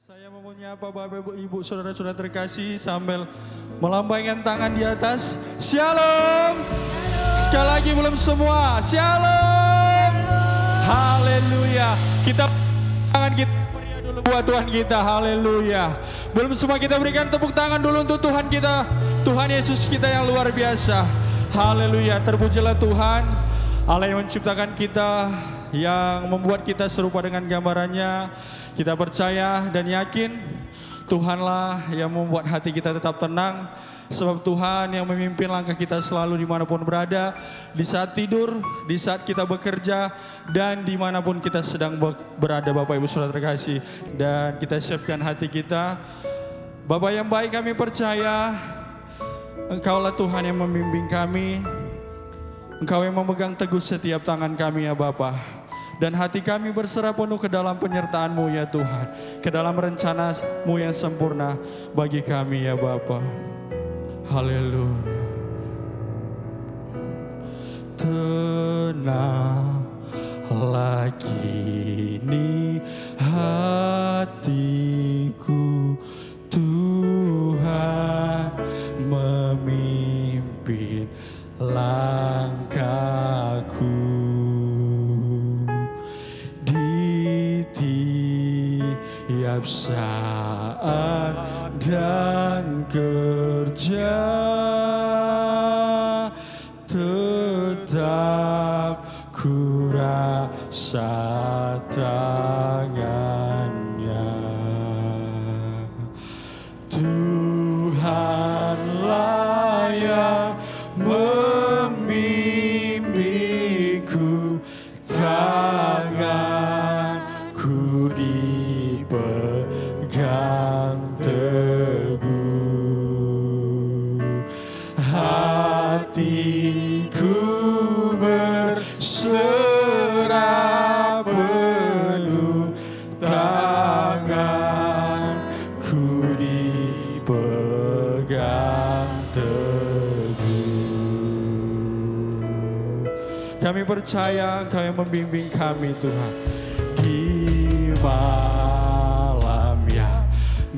Saya mau menyapa Bapak Ibu Saudara-saudara terkasih sambil melambaikan tangan di atas. Shalom. Sekali lagi belum semua. Shalom. Haleluya. Kita tangan kita berikan dulu buat Tuhan kita. Haleluya. Belum semua, kita berikan tepuk tangan dulu untuk Tuhan kita. Tuhan Yesus kita yang luar biasa. Haleluya. Terpujilah Tuhan, Allah yang menciptakan kita, yang membuat kita serupa dengan gambarannya. Kita percaya dan yakin Tuhanlah yang membuat hati kita tetap tenang. Sebab Tuhan yang memimpin langkah kita selalu dimanapun berada. Di saat tidur, di saat kita bekerja, dan dimanapun kita sedang berada Bapak Ibu Saudara terkasih. Dan kita siapkan hati kita. Bapak yang baik, kami percaya Engkaulah Tuhan yang membimbing kami. Engkau yang memegang teguh setiap tangan kami ya Bapa. Dan hati kami berserah penuh ke dalam penyertaan-Mu ya Tuhan. Ke dalam rencana-Mu yang sempurna bagi kami ya Bapa. Haleluya. Tenanglah kini hatiku, Tuhan memimpin langkahku. Tiap saat dan kerja tetap ku rasa tangannya. Tuhanlah yang membimbingku, tanganku dipegang teguh, hatiku berserah penuh, tanganku dipegang teguh. Kami percaya Engkau yang membimbing kami Tuhan. Di malam yang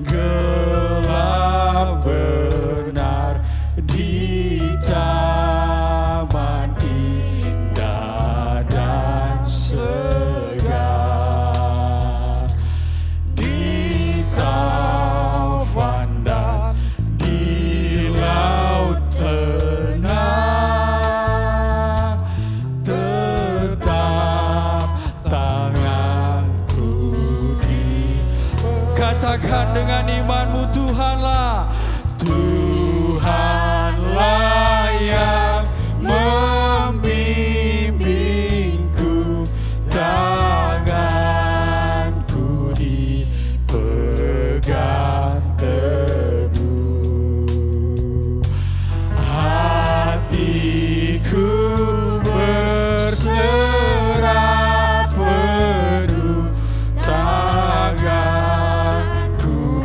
gelap benar, di taman indah dan segar, di taufan dan di laut tenang, tetap tanganku di. Katakan dengan imanmu, Tuhanlah, Tuhanlah yang membimbingku, tanganku dipegang teguh, hatiku berserah penuh, tanganku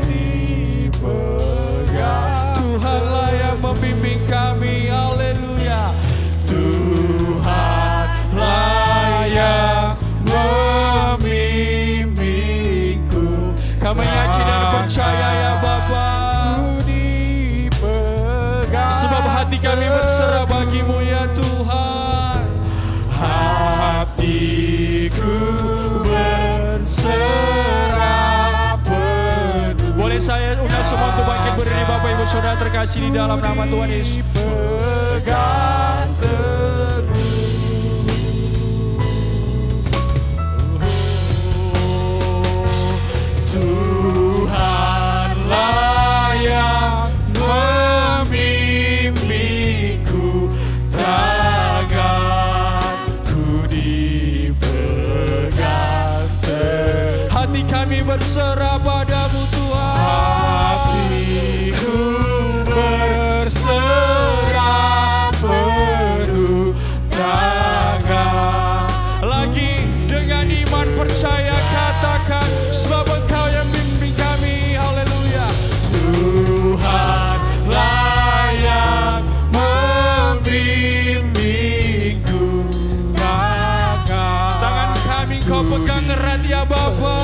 dipegang. Tuhanlah yang membimbing kami, haleluya. Tuhanlah yang membimbingku. Kami yakin dan percaya ya Bapa. Sebab hati kami berserah bagi-Mu ya Tuhan. Hatiku berserah penuh. Boleh saya undang semua untuk bangkit berdiri Bapak Ibu Saudara terkasih di dalam nama Tuhan Yesus. Pegang teguh. Tuhanlah yang membimbingku, tanganku dipegang teguh. Hati kami berserah padamu Tuhan. Hatiku berserah penuh, tangan. Lagi dengan iman percaya katakan, sebab Engkau yang bimbing kami, haleluya. Tuhanlah yang membimbingku, tangan kami Kau pegang erat ya Bapa.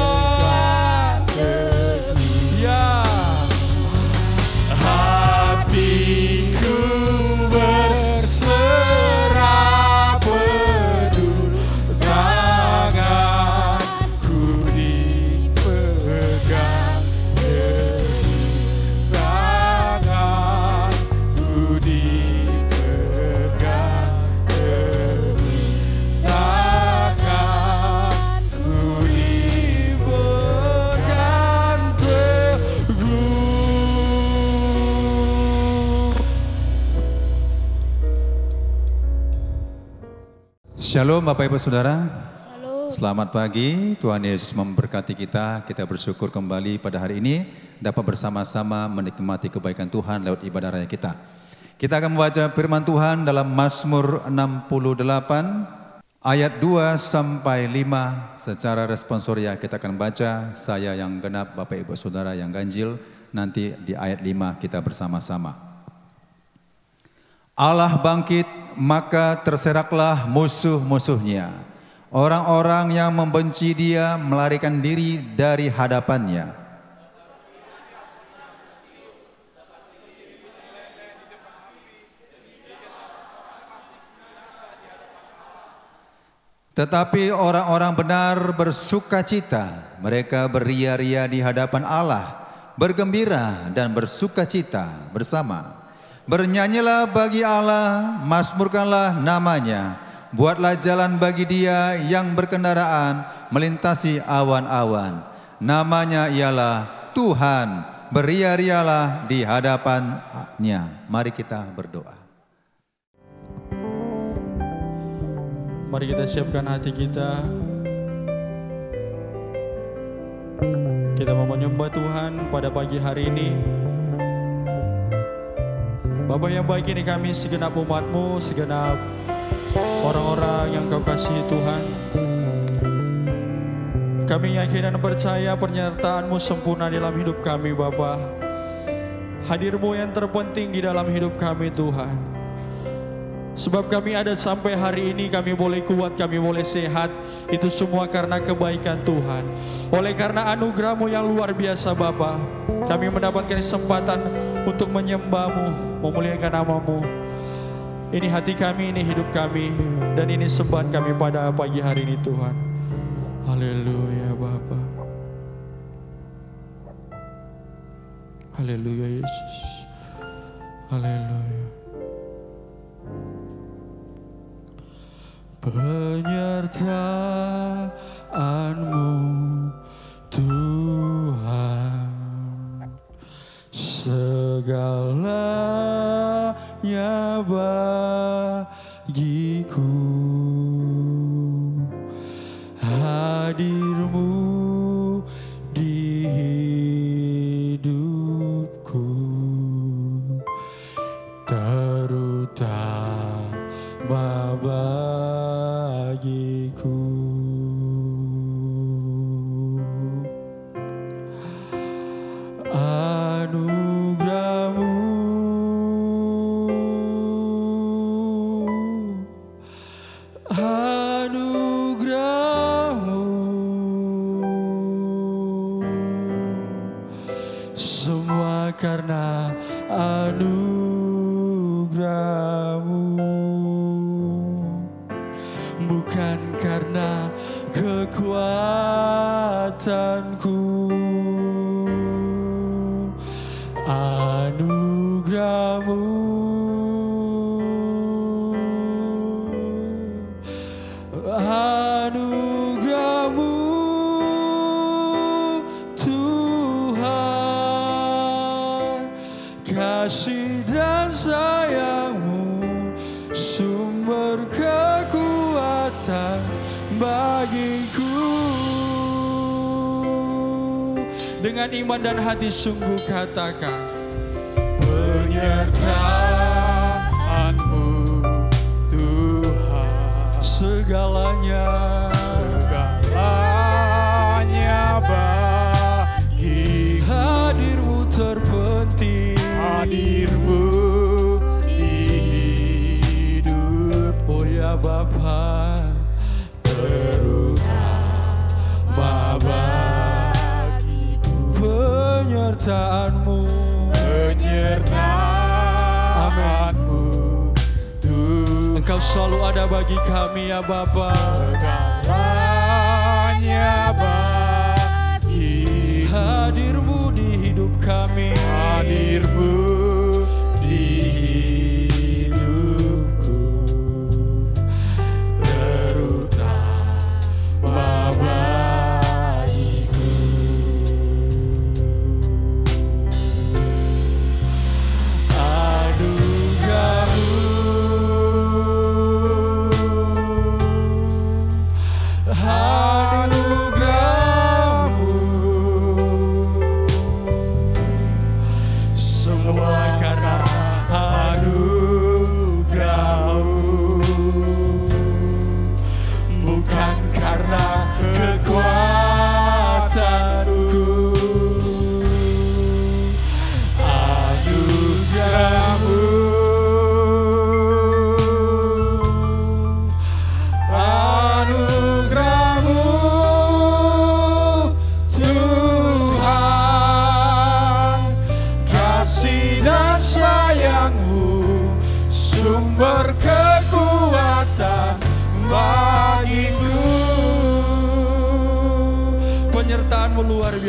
Shalom Bapak Ibu Saudara. Shalom. Selamat pagi, Tuhan Yesus memberkati kita. Kita bersyukur kembali pada hari ini dapat bersama-sama menikmati kebaikan Tuhan lewat ibadah raya kita. Kita akan membaca firman Tuhan dalam Mazmur 68 ayat 2 sampai 5. Secara responsoria kita akan baca, saya yang genap, Bapak Ibu Saudara yang ganjil. Nanti di ayat 5 kita bersama-sama. Allah bangkit, maka terseraklah musuh-musuhnya. Orang-orang yang membenci dia melarikan diri dari hadapannya. Tetapi orang-orang benar bersukacita, mereka beria-ria di hadapan Allah, bergembira dan bersukacita bersama. Bernyanyilah bagi Allah, mazmurkanlah namanya. Buatlah jalan bagi dia yang berkendaraan melintasi awan-awan. Namanya ialah Tuhan, beria-rialah di hadapannya. Mari kita berdoa. Mari kita siapkan hati kita. Kita mau menyembah Tuhan pada pagi hari ini. Bapa yang baik, ini kami segenap umat-Mu, segenap orang-orang yang Kau kasihi Tuhan. Kami yakin dan percaya penyertaan-Mu sempurna dalam hidup kami Bapa. Hadir-Mu yang terpenting di dalam hidup kami Tuhan. Sebab kami ada sampai hari ini, kami boleh kuat, kami boleh sehat. Itu semua karena kebaikan Tuhan. Oleh karena anugerah-Mu yang luar biasa Bapa, kami mendapatkan kesempatan untuk menyembah-Mu, memuliakan nama-Mu. Ini hati kami, ini hidup kami, dan ini sembahan kami pada pagi hari ini Tuhan. Haleluya Bapa. Haleluya Yesus. Haleluya. Penyertaan-Mu Tuhan, segalanya bagiku. Hadir-Mu di hidupku, terutama bagiku. Anugerah-Mu, anugerah-Mu, semua karena anugerah-Mu, bukan karena kekuatanku. Anugerah-Mu, anugerah-Mu Tuhan, kasih dan sayang-Mu sumber kekuatan bagiku. Dengan iman dan hati sungguh katakan, penyertaan-Mu Tuhan, segalanya bagi. Hadir-Mu terpenting, hadir-Mu di hidup. Oh ya Bapa, terutama bagiku. Penyertaan-Mu, penyertaan-Mu Tuhan, Engkau selalu ada bagi kami ya Bapa. Segalanya bagi. Hadir-Mu di hidup kami, hadir-Mu di hidupku, terutama bagiku. Anugerah-Mu,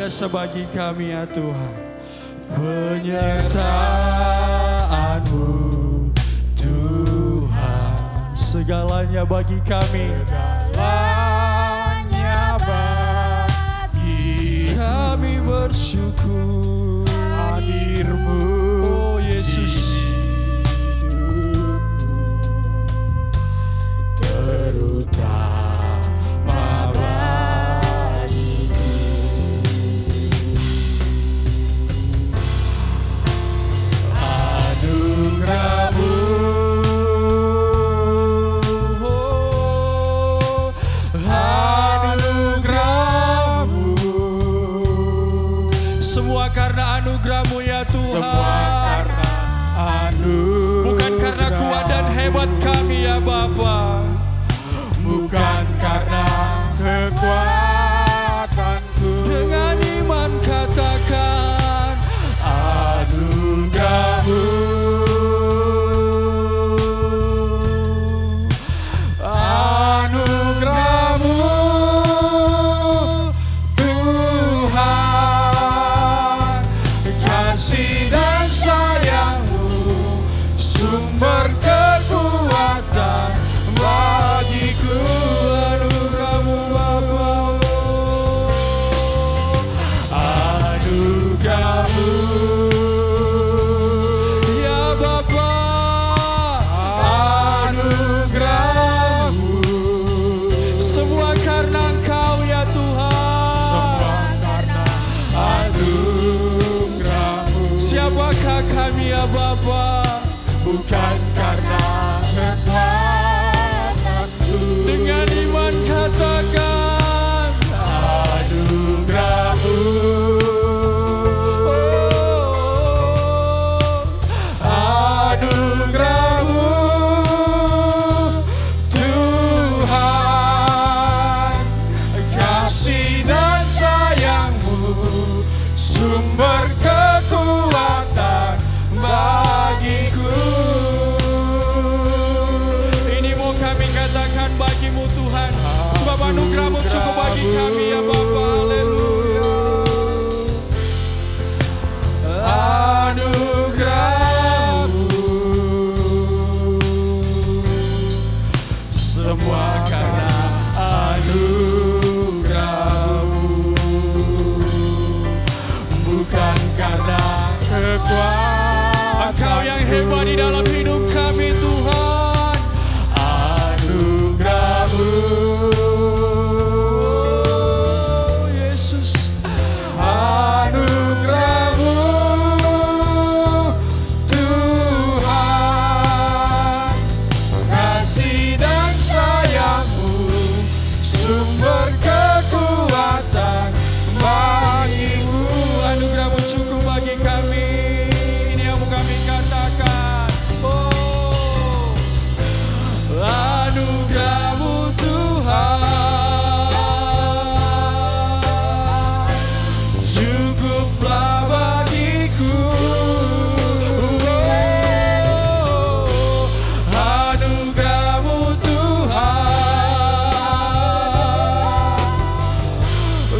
biasa bagi kami ya Tuhan. Penyertaan-Mu Tuhan, segalanya bagi kami. Segalanya bagi Kami bersyukur hadir-Mu, oh Yesus. terutama bagiku. Anugerah-Mu, anugerah-Mu, Semua karena anugerah-Mu ya Tuhan. semua karena anugerah. Bukan karena kuat dan hebat kami ya Bapa. Bukan karena kekuatanku. Dengan iman katakan Anugerah-Mu, anugerah-Mu Tuhan, kasih dan sayang-Mu, sumber kekuatan bagiku. Anugerah-Mu Bapa, anugerah-Mu ya Bapa. anugerah-Mu, Semua karena Engkau ya Tuhan. semua karena anugerah-Mu. Siapakah kami ya Bapa? Bukan karena kekuatanku. Dengan iman katakan anugerah-Mu, anugerah-Mu Tuhan, kasih dan sayang-Mu, sumber kekuatan bagiku. ini mau kami katakan bagi-Mu Tuhan. Sebab anugerah-Mu cukup bagi kami ya Bapa. Haleluya. Anugerah-Mu, semua karena anugerah-Mu, bukan karena kekuatan. Engkau yang hebat di dalam hidup kami Tuhan. Anugerah-Mu, Oh Yesus. anugerah-Mu Tuhan, kasih dan sayang-Mu, sumber kekuatan bagiku. Anugerah-Mu cukup bagi kami. Ini yang mau kami katakan. Oh, anugerah-Mu Tuhan, cukuplah bagiku. Oh, anugerah-Mu Tuhan,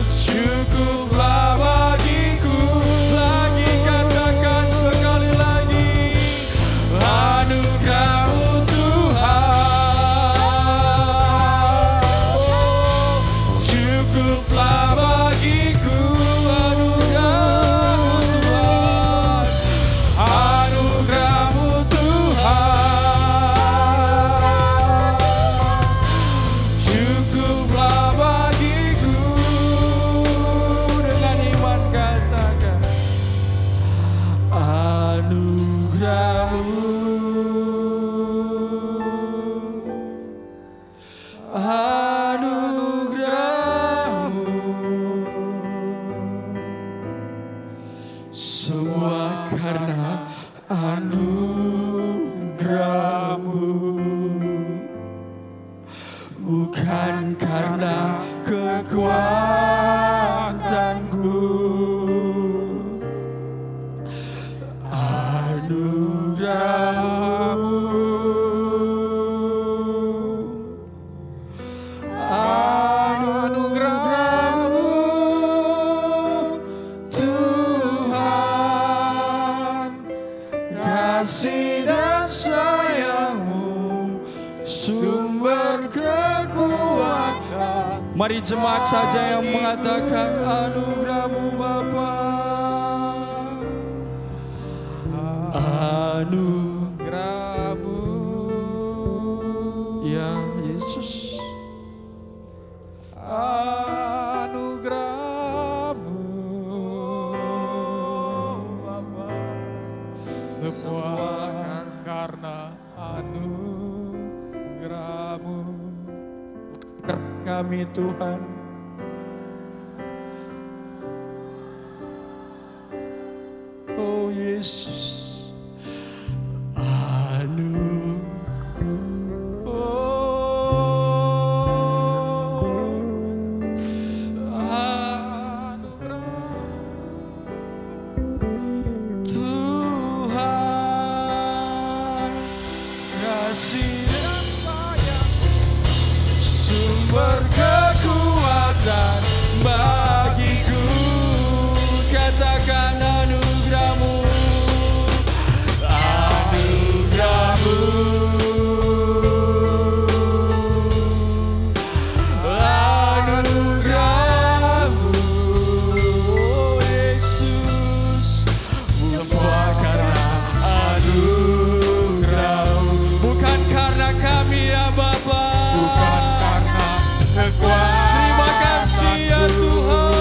cukuplah bagiku. Lagi katakan sekali lagi, anugerah-Mu Tuhan, oh, cukuplah bagiku. Anugerah-Mu Tuhan, anugerah-Mu Tuhan, cukuplah bagiku. Dengan iman katakan anugerah-Mu, anugerah-Mu, semua karena anugerah-Mu, bukan karena kekuatanku. Anugerah-Mu, kasih dan sayang-Mu, sumber kekuatan. Mari jemaat saja yang mengatakan anugerah-Mu Bapa. Anugerah-Mu, Ya Yesus. anugerah-Mu, Bapa. semua karena anugerah-Mu. Kami Tuhan. Oh Yesus. Tuhan, kasih dan sayang, sumber kekuatan bagiku. Katakan anugerah-Mu, anugerah-Mu, anugerah-Mu, oh Yesus, semua karena anugerah-Mu, bukan karena kami ya Bapa, Bukan karena kekuatan. terima kasih ya Tuhan.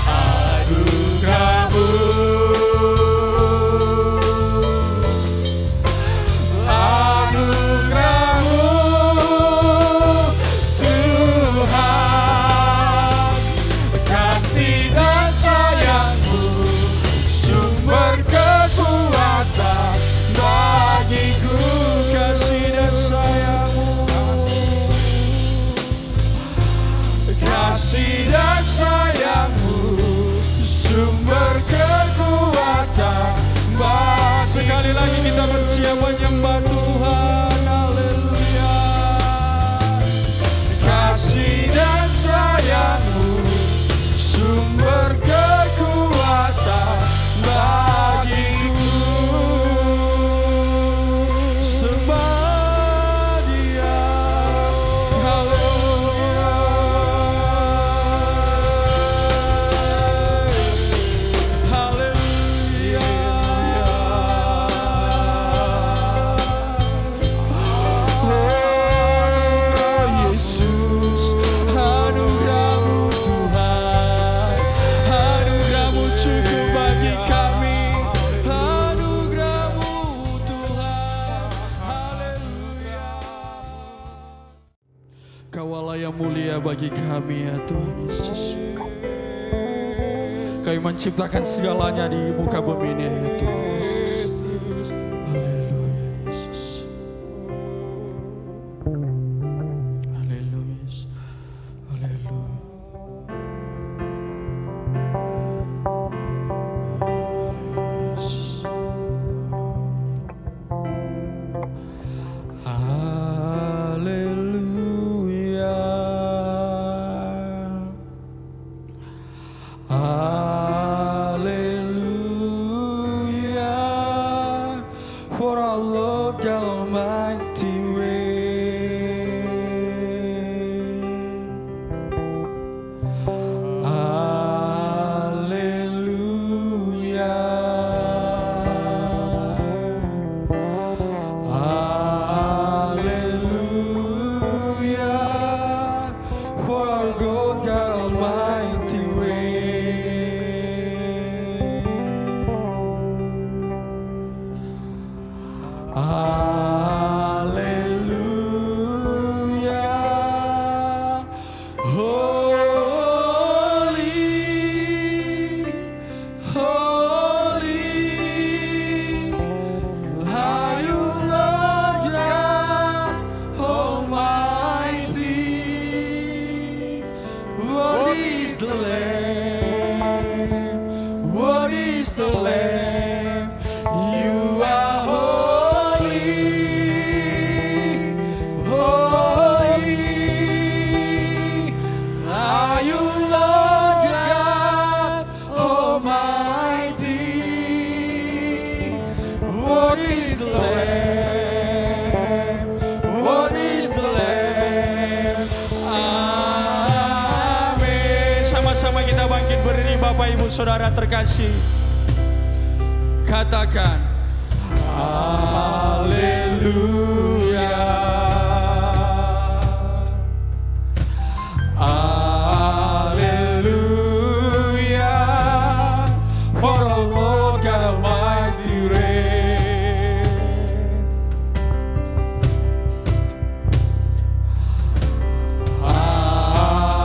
Anugerah-Mu, anugerah-Mu, Tuhan, kasih dan sayang-Mu, sumber kekuatan bagiku. Kasih dan sayang-Mu, Kasih dan sayang-Mu, sumber kekuatan bagiku. sekali lagi kita bersiap menyembah Tuhan. Haleluya. Kasih dan sayang-Mu, sumber kekuatan bagiku. Sembah Dia. Haleluya. Haleluya. Oh Yesus, anugerah-Mu Tuhan, anugerah-Mu cukup bagi kami, anugerah-Mu Tuhan, haleluya. Kau Allah yang mulia bagi kami ya Tuhan Yesus. Kau yang menciptakan segalanya di muka bumi ini ya Tuhan Yesus. Haleluya Yesus. Haleluya Yesus. Haleluya. Haleluya Yesus. Hallelujah, for our Lord God Almighty reign. Hallelujah, for our God Almighty reign. Hallelujah, holy, holy are you, Lord God Almighty. What is the Lamb? What is the Lamb? You are holy, holy are you, Lord God Almighty. Bapak Ibu Saudara terkasih. Katakan haleluya. Haleluya. For the Lord God Almighty reigns. Haleluya.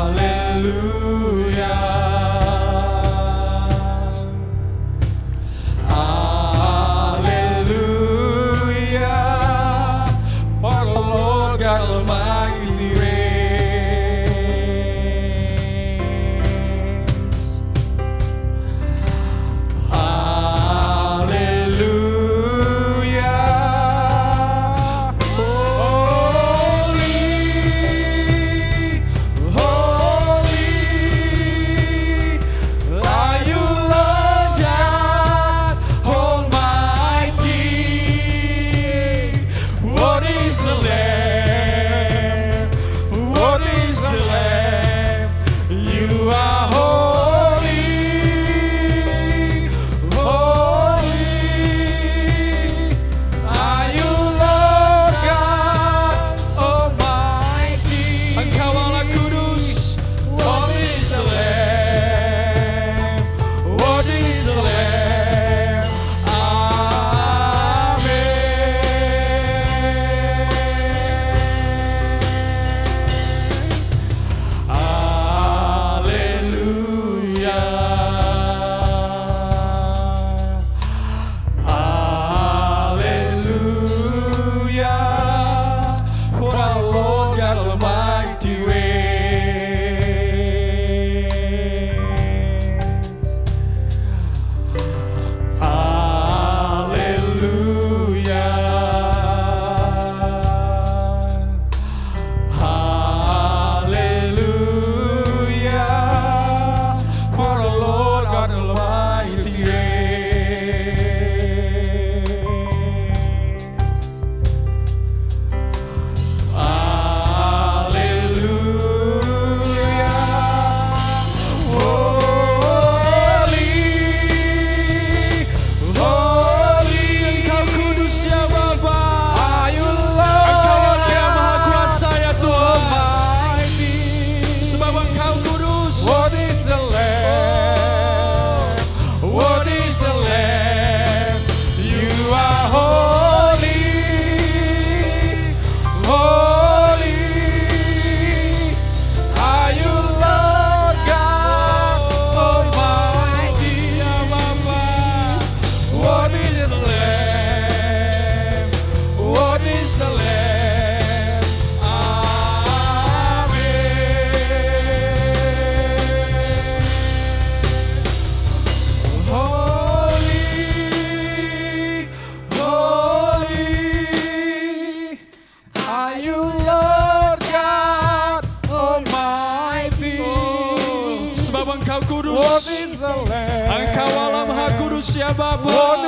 Engkau Allah Maha Kudus ya Bapa.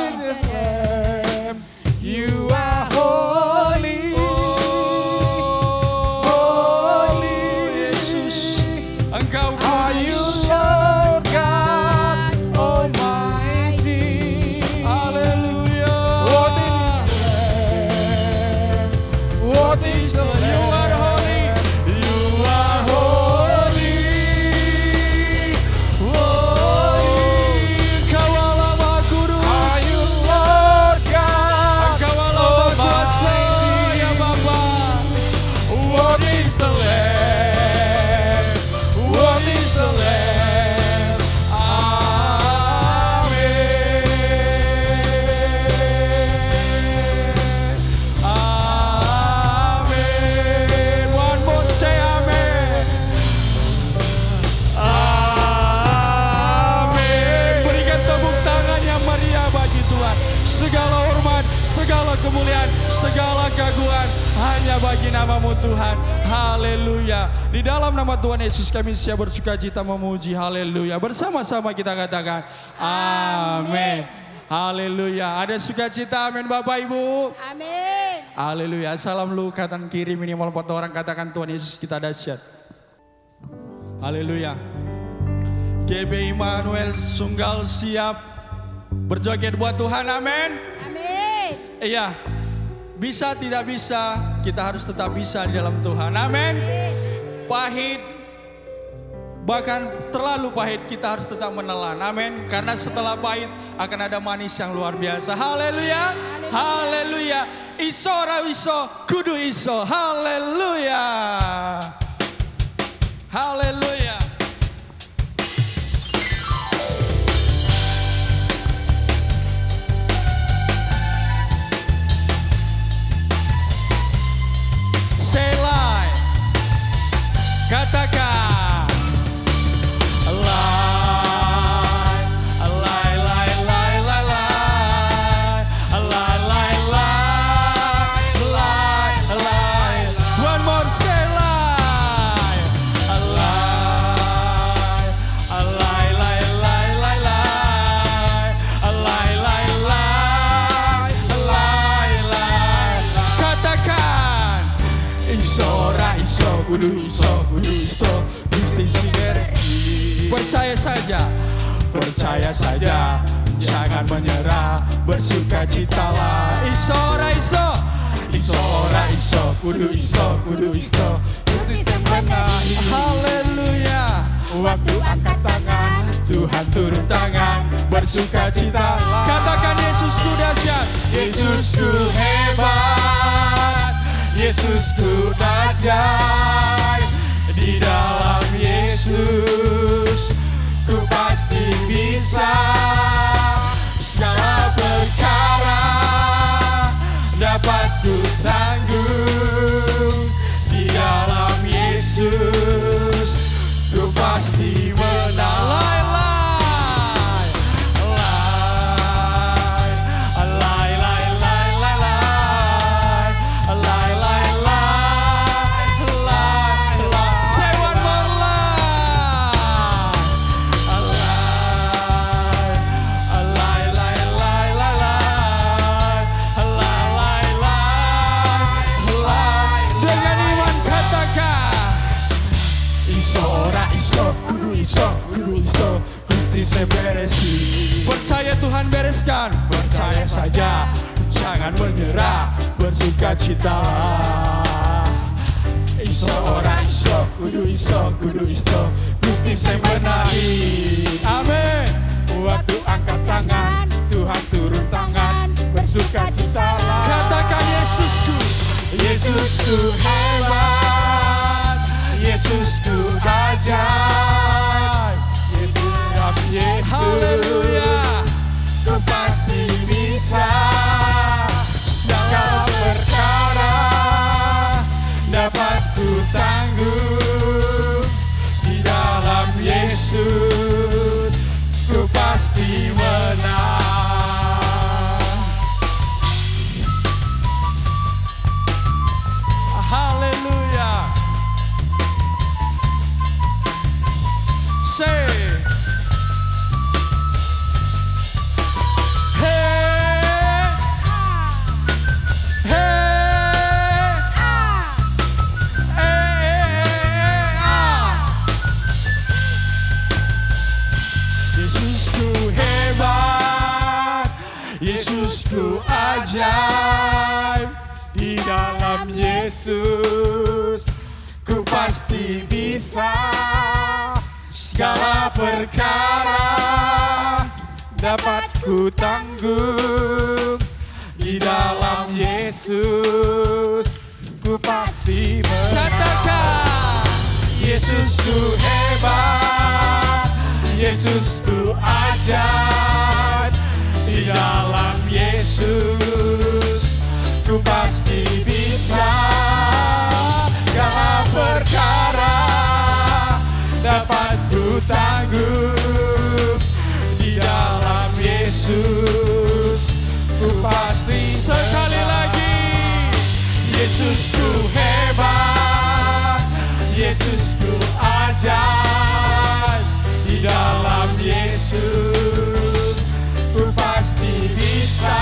You are holy, holy Yesus. Engkau are you, kudus. Lord God Almighty. Haleluya. What is the Lamb? You are holy. You are holy, Engkau Allah Maha Kudus. are you, Lord God Engkau Allah Maha Kuasa ya Bapa. What is the Lamb? What is the Lamb? Amen. Amin. One more say amin. Amin. Berikan tepuk tangan yang meriah bagi Tuhan. Segala hormat, segala kemuliaan, segala keagungan hanya bagi nama-Mu Tuhan. Haleluya. Di dalam nama Tuhan Yesus kami siap bersuka cita memuji. Haleluya. Bersama-sama kita katakan amin. Haleluya. Ada sukacita amin Bapak Ibu. Amin. Haleluya. Salam lu kanan kiri minimal 4 orang katakan Tuhan Yesus kita dahsyat. Haleluya. GB Immanuel Sunggal siap berjoget buat Tuhan, amin. Amin. Iya, bisa tidak bisa, kita harus tetap bisa di dalam Tuhan, amin. Pahit, bahkan terlalu pahit, kita harus tetap menelan, amin. Karena setelah pahit akan ada manis yang luar biasa, haleluya, haleluya. Iso ora iso, kudu iso, haleluya, haleluya. Selai, katakan alai, alai, alai, alai, alai, alai, alai, alai, alai. One more, selai, alai, alai, alai, alai, alai, alai, alai, alai, alai. Katakan iso ora iso, kudu iso, kudu iso, Gusti sing beresi. Percaya saja, percaya saja, jangan menyerah, bersukacitalah. Iso ora iso, iso ora iso, kudu iso, kudu iso, Gusti sing menahi. Haleluya. Waktu angkat tangan, Tuhan turun tangan, bersukacitalah. Katakan Yesusku dahsyat, Yesusku hebat, Yesusku dahsyat. Di dalam Yesus ku pasti bisa, segala perkara dapat ku tanggung. Di dalam Yesus ku pasti menang. Percaya Tuhan bereskan, percaya saja, jangan menyerah, bersukacitalah. Iso ora iso, kudu iso, kudu iso, Gusti sing menahi. Amin. Waktu angkat tangan, Tuhan turun tangan, bersukacitalah. Katakan Yesusku, Yesusku hebat, Yesusku ajaib. Yesus, haleluya, ku pasti bisa, segala perkara dapat ku tanggung. Di dalam Yesus ku pasti menang. Haleluya. Say Yesusku ajaib, di dalam Yesus ku pasti bisa, segala perkara dapat ku tanggung. Di dalam Yesus ku pasti menang. Katakan Yesusku hebat, Yesusku ajaib. Di dalam Yesus ku pasti bisa, segala perkara dapat ku tanggung. Di dalam Yesus ku pasti. Sekali lagi, Yesusku hebat, Yesusku ajaib. Di dalam Yesus ku pasti bisa,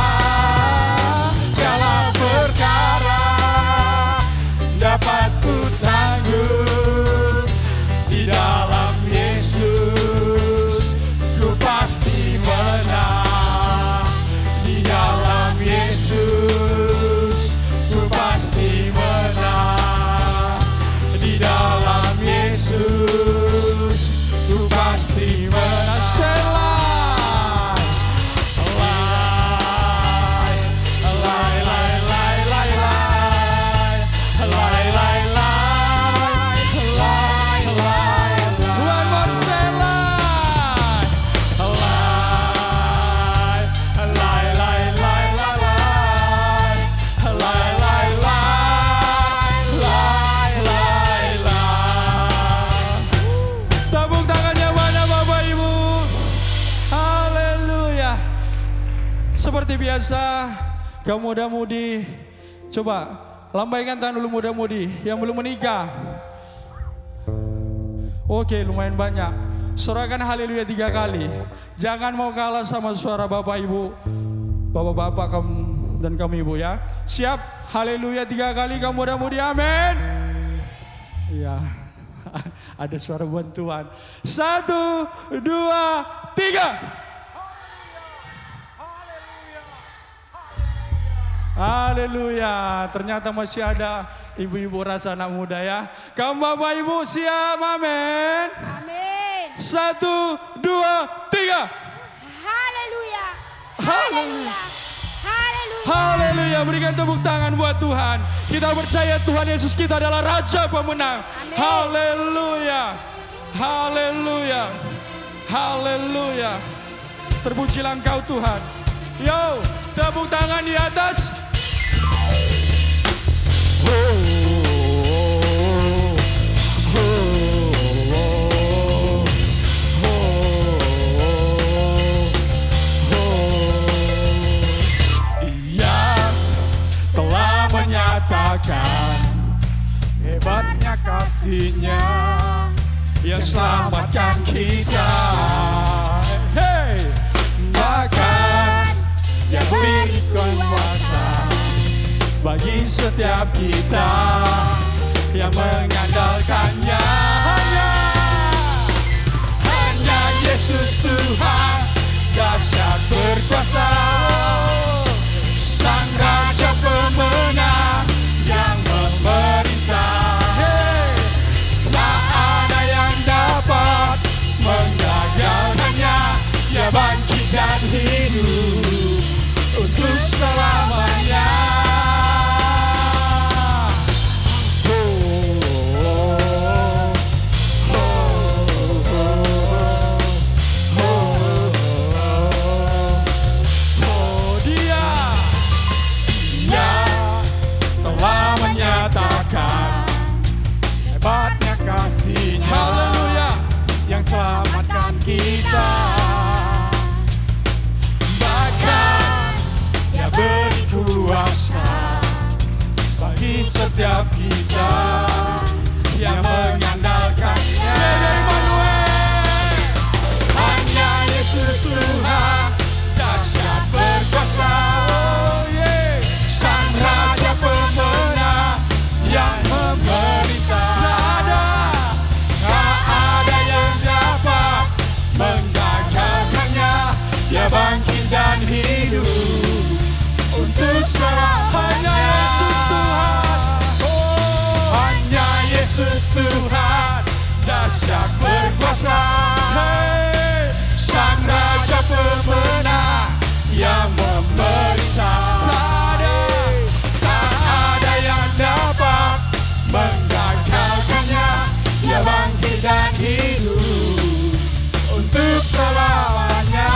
segala perkara dapat ku tanggung. Di dalam Yesus Seperti biasa, kaum muda-mudi, coba lambaikan tangan dulu muda-mudi yang belum menikah. Oke, lumayan banyak. Sorakan haleluya 3 kali. Jangan mau kalah sama suara bapak ibu, bapak-bapak kamu dan kamu ibu ya. Siap? Haleluya 3 kali kaum muda-mudi, amin. Iya. Ada suara bantuan. 1, 2, 3. Haleluya. Ternyata masih ada ibu-ibu rasa anak muda ya. Kamu bapak ibu siap, amin. Amin. 1, 2, 3. Haleluya. Haleluya. Haleluya. Haleluya. Berikan tepuk tangan buat Tuhan. Kita percaya Tuhan Yesus kita adalah Raja pemenang. Amin. Haleluya. Haleluya. Haleluya. Terpujilah Engkau Tuhan. Yo, tepuk tangan di atas. Ia telah menyatakan hebatnya kasih-Nya yang selamatkan kita. Hey, Bahkan yang beri kuasa bagi setiap kita yang mengandalkannya. Hanya Yesus Tuhan dahsyat berkuasa, Sang Raja pemenang yang memerintah. Tak ada yang dapat menggagalkannya. Dia bangkit dan hidup untuk selamanya. Dia telah menyatakan hebatnya kasih-Nya. haleluya. Yang selamatkan kita. Bahkan Dia beri kuasa bagi setiap kita yang mengandalkannya. Hanya Yesus Tuhan dahsyat berkuasa, Sang Raja pemenang yang memerintah. Tak ada yang dapat menggagalkannya. Dia bangkit dan hidup untuk selamanya. Hanya Yesus Tuhan. Hanya Yesus Tuhan dahsyat berkuasa, Sang Raja pemenang yang memerintah. Tak ada yang dapat menggagalkannya. Dia bangkit dan hidup untuk selamanya.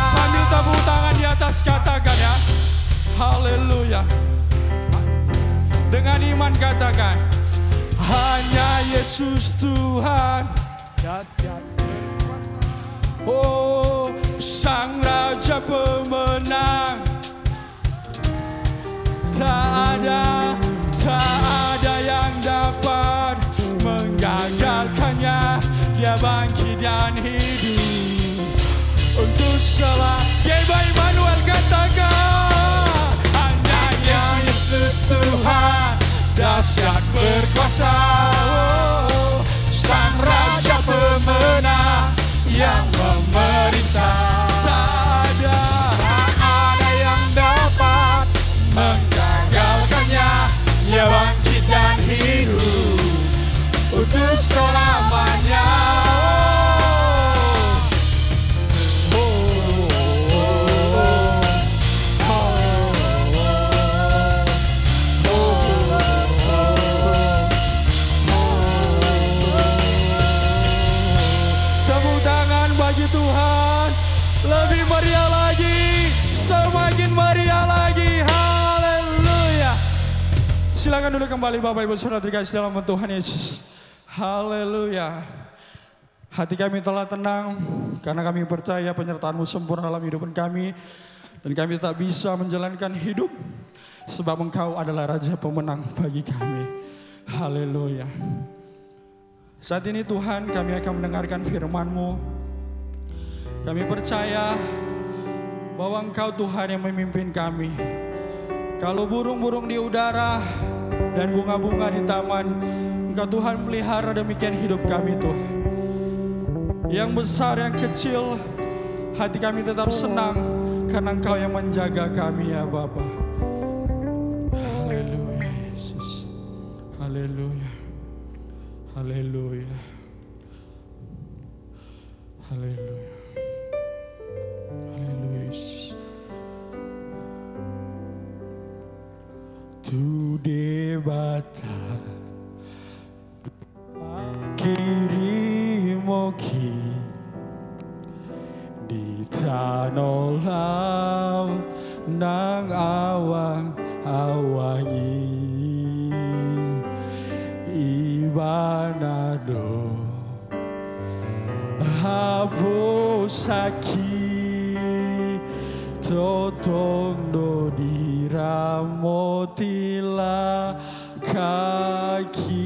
Sambil tepuk tangan di atas katakan ya. Haleluya. Dengan iman katakan. Hanya Yesus Tuhan. Dahsyat Oh, Sang Raja pemenang. Tak ada yang dapat menggagalkannya. Dia bangkit dan hidup untuk selamanya. Immanuel katakan. Hanya Yesus Tuhan dahsyat berkuasa, Sang Raja pemenang yang memerintah. Tak ada yang dapat menggagalkannya. Dia bangkit dan hidup untuk selamanya. Tepuk tangan bagi Tuhan. Lebih meriah lagi, semakin meriah lagi. Haleluya. Silakan dulu kembali Bapak Ibu Saudara terkasih dalam Tuhan Yesus. Haleluya. Hati kami telah tenang karena kami percaya penyertaan-Mu sempurna dalam hidup kami. Dan kami tak bisa menjalankan hidup sebab Engkau adalah Raja pemenang bagi kami. Haleluya. Saat ini Tuhan, kami akan mendengarkan firman-Mu. Kami percaya bahwa Engkau Tuhan yang memimpin kami. Kalau burung-burung di udara dan bunga-bunga di taman, Engkau Tuhan melihara, demikian hidup kami Tuhan. Yang besar, yang kecil, hati kami tetap senang karena Engkau yang menjaga kami ya Bapa. Haleluya Yesus. Haleluya. Haleluya. Haleluya. Haleluya Yesus. Tu debata kirimoki di tanolau nang awang-awangi ibanado habosaki totondo diramotila kaki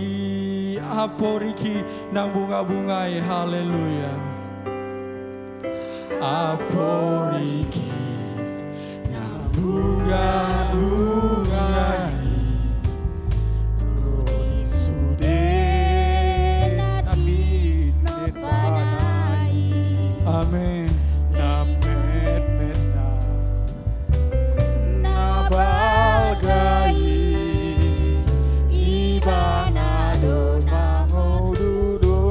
aporiki nang bunga-bungai. Haleluya. Aporiki nang bunga-bungai Rodi sude nabi nopanai. Amin. Namet mena nabalgai ibanado namodudo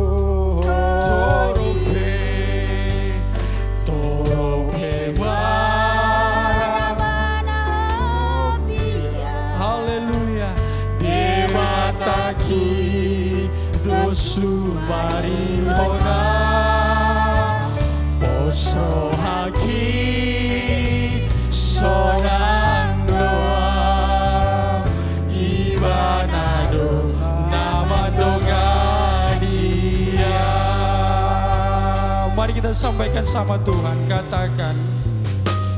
torope maramana opia. Haleluya. Debataki dosu marihona poso haki sonang doa ibanado nama dongania. Mari kita sampaikan sama Tuhan, katakan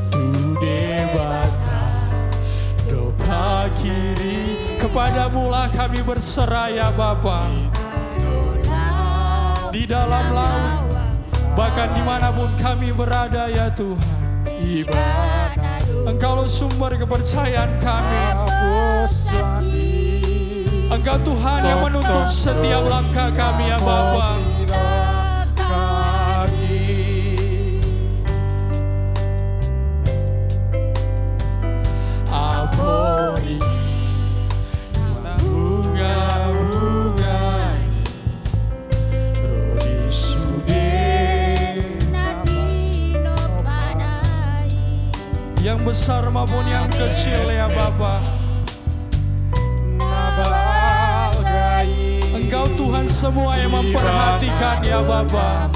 tu debata doa kiri, kepadamu-lah kami berserah ya Bapa. Di dalam laut, bahkan dimanapun kami berada ya Tuhan, Engkau sumber kepercayaan kami. Engkau Tuhan yang menuntun setiap langkah kami ya Bapa. Apori bunga-bungai Rodi sude natino panai. Yang besar maupun yang kecil ya Bapa, Engkau Tuhan semua yang memperhatikan ya Bapa.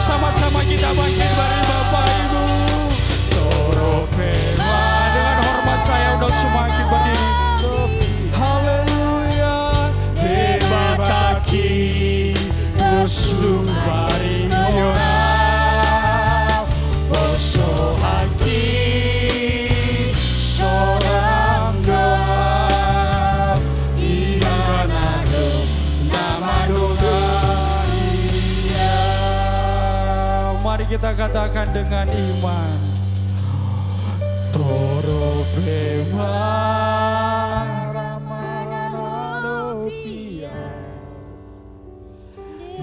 Sama-sama kita bangkit bagi Bapak Ibu. Toropema, dengan hormat saya untuk semua kita berdiri. Haleluya. Debataki nusumbari ora poso haki sorang doa ibanado nama doa. Mari kita katakan dengan iman. Toropema ramanopia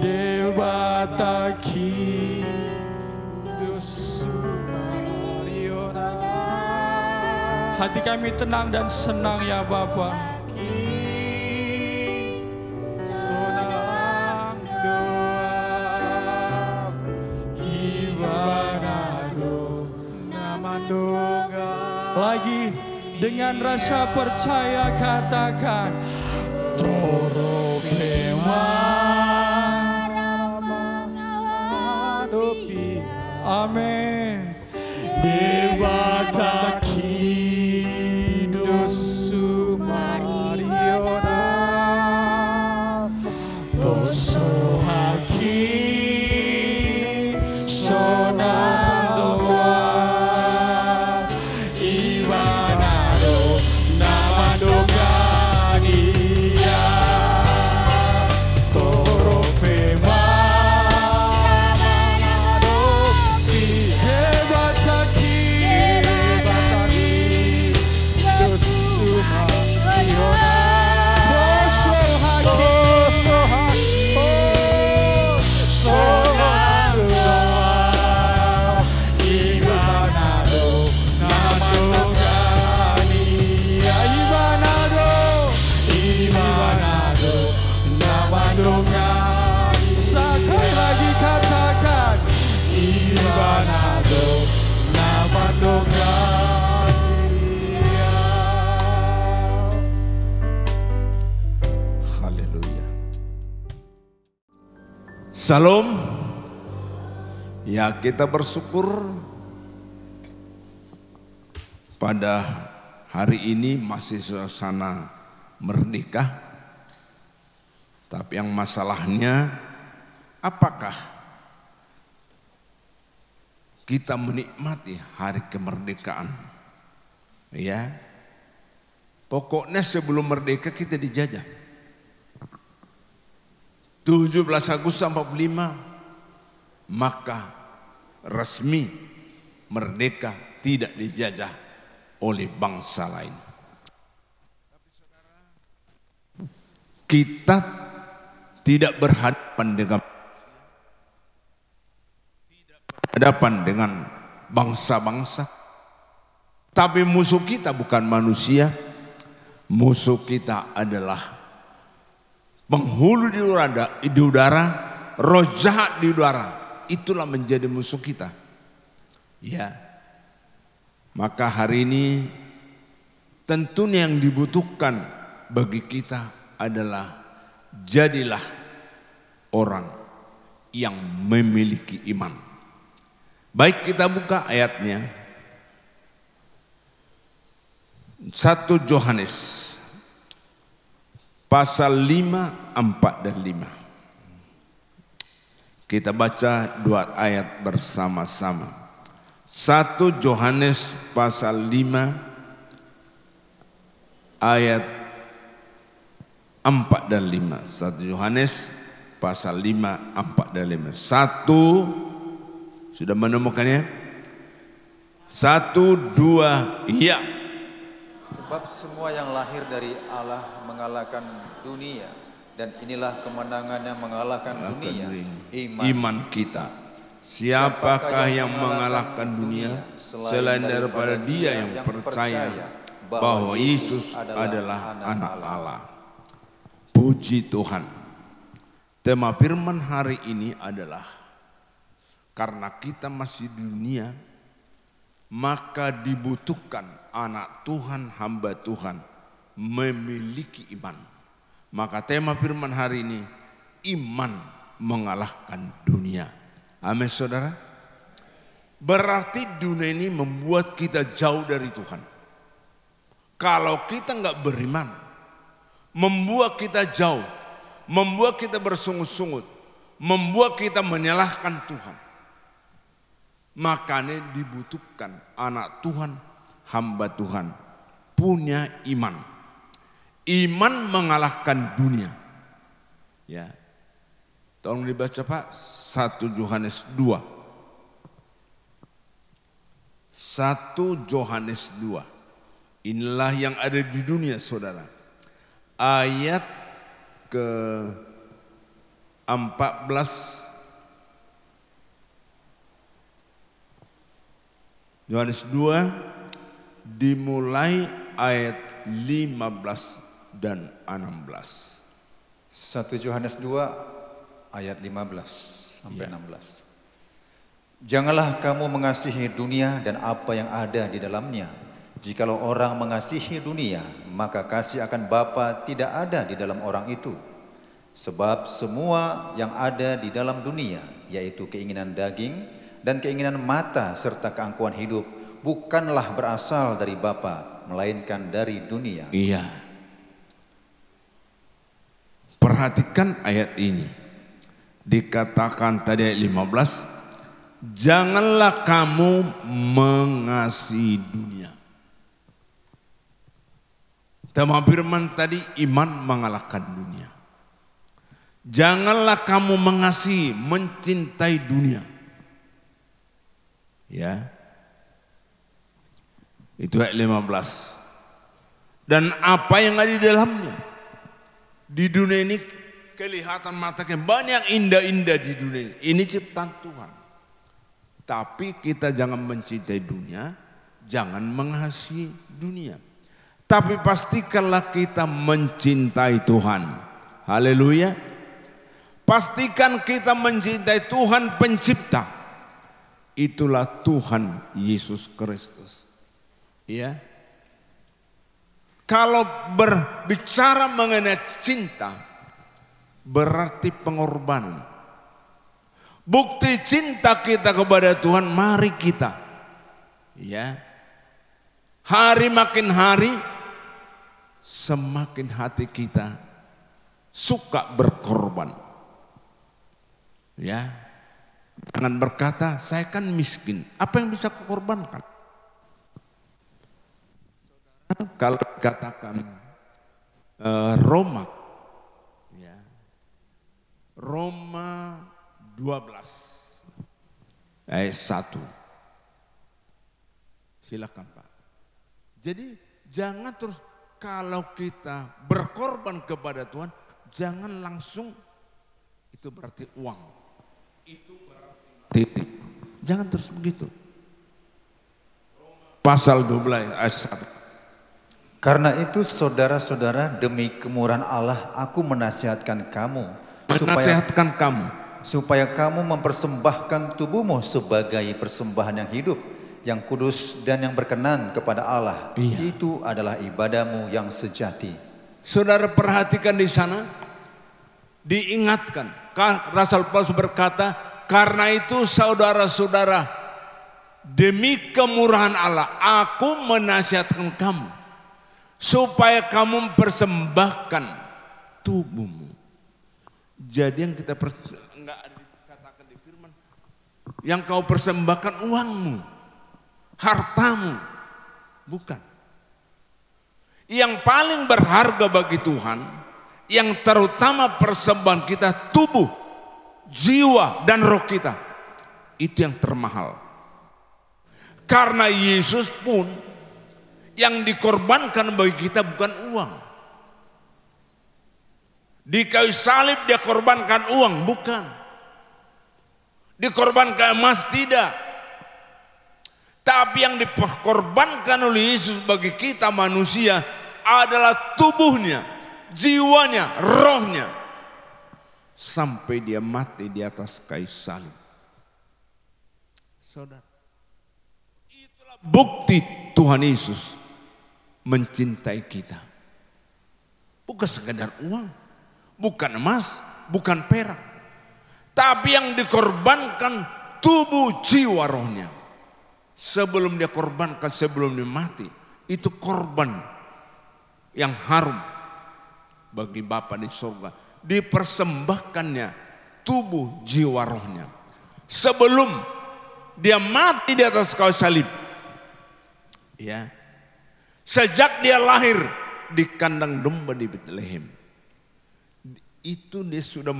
debataki dusumariona. Hati kami tenang dan senang ya Bapa. Lagi Dengan rasa percaya katakan, amin. Dewa Takidos Sumariona Toso Haki Sonadoa Iwanado Namadogania Toropema Sekali lagi katakan, Iwanado Namadogania. Haleluya. Salam. Ya, kita bersyukur pada hari ini masih suasana merdeka. Tapi yang masalahnya, apakah kita menikmati hari kemerdekaan? Ya, pokoknya sebelum merdeka kita dijajah. 17 Agustus 45, maka resmi merdeka, tidak dijajah oleh bangsa lain. Kita tidak berhadapan dengan bangsa-bangsa, tapi musuh kita bukan manusia, musuh kita adalah penghulu di udara, roh jahat di udara. Itulah menjadi musuh kita. Ya, maka hari ini tentunya yang dibutuhkan bagi kita adalah jadilah orang yang memiliki iman. Baik, kita buka ayatnya. 1 Yohanes pasal 5, 4 dan 5. Kita baca dua ayat bersama-sama. 1 Yohanes pasal 5 ayat 4 dan 5. 1 Yohanes pasal 5, 4 dan 5. 1, sudah menemukannya? 1, 2, iya. Sebab semua yang lahir dari Allah mengalahkan dunia, dan inilah kemenangannya mengalahkan dunia, iman kita. Siapakah yang mengalahkan dunia selain daripada dia yang percaya bahwa Yesus adalah anak Allah. Puji Tuhan. Tema firman hari ini adalah, karena kita masih di dunia, maka dibutuhkan anak Tuhan, hamba Tuhan memiliki iman. Maka tema firman hari ini, iman mengalahkan dunia. Amin, saudara. Berarti dunia ini membuat kita jauh dari Tuhan. Kalau kita nggak beriman, membuat kita jauh, membuat kita bersungut-sungut, membuat kita menyalahkan Tuhan. Makanya dibutuhkan anak Tuhan, hamba Tuhan punya iman. Iman mengalahkan dunia. Ya, tolong dibaca Pak. 1 Yohanes 2. 1 Yohanes 2. Inilah yang ada di dunia, saudara. Ayat ke-14. Yohanes 2 dimulai ayat 15 dan 16. 1 Yohanes 2 ayat 15 sampai 16. Janganlah kamu mengasihi dunia dan apa yang ada di dalamnya. Jikalau orang mengasihi dunia, maka kasih akan Bapa tidak ada di dalam orang itu. Sebab semua yang ada di dalam dunia, yaitu keinginan daging dan keinginan mata serta keangkuhan hidup, bukanlah berasal dari Bapa, melainkan dari dunia. Iya. Perhatikan ayat ini. Dikatakan tadi ayat 15, janganlah kamu mengasihi dunia. Tema firman tadi, iman mengalahkan dunia. Janganlah kamu mengasihi, mencintai dunia. Ya. Itu ayat 15. Dan apa yang ada di dalamnya. Di dunia ini kelihatan matanya banyak indah-indah di dunia ini. Ini ciptaan Tuhan. Tapi kita jangan mencintai dunia, jangan mengasihi dunia. Tapi pastikanlah kita mencintai Tuhan. Haleluya. Pastikan kita mencintai Tuhan pencipta. Itulah Tuhan Yesus Kristus. Ya. Kalau berbicara mengenai cinta, berarti pengorbanan. Bukti cinta kita kepada Tuhan, mari kita, ya, hari makin hari, semakin hati kita suka berkorban. Ya, jangan berkata, saya kan miskin, apa yang bisa kukorbankan? Kalau dikatakan Roma, ya, Roma 12 ayat 1. Silakan Pak. Jadi jangan terus kalau kita berkorban kepada Tuhan, jangan langsung itu berarti uang. Itu berarti titik. Jangan terus begitu. Pasal 12 ayat 1. Karena itu saudara-saudara, demi kemurahan Allah aku menasihatkan kamu supaya kamu mempersembahkan tubuhmu sebagai persembahan yang hidup, yang kudus dan yang berkenan kepada Allah. Iya. Itu adalah ibadahmu yang sejati. Saudara perhatikan di sana, diingatkan. Rasul Paulus berkata, karena itu saudara-saudara, demi kemurahan Allah aku menasihatkan kamu supaya kamu mempersembahkan tubuhmu. Jadi yang kita enggak dikatakan di firman, yang kau persembahkan uangmu, hartamu, bukan. Yang paling berharga bagi Tuhan, yang terutama persembahan kita, tubuh, jiwa dan roh kita, itu yang termahal. Karena Yesus pun yang dikorbankan bagi kita bukan uang. Di kayu salib dia korbankan uang, bukan. Dikorbankan emas, tidak. Tapi yang dikorbankan oleh Yesus bagi kita manusia adalah tubuhnya, jiwanya, rohnya. Sampai dia mati di atas kayu salib. Saudara, itulah bukti Tuhan Yesus mencintai kita. Bukan sekedar uang, bukan emas, bukan perak, tapi yang dikorbankan tubuh, jiwa, rohnya. Sebelum dia korbankan, sebelum dia mati, itu korban yang harum bagi Bapa di surga. Dipersembahkannya tubuh, jiwa, rohnya. Sebelum dia mati di atas kayu salib, ya, sejak dia lahir di kandang domba di Bethlehem, itu dia sudah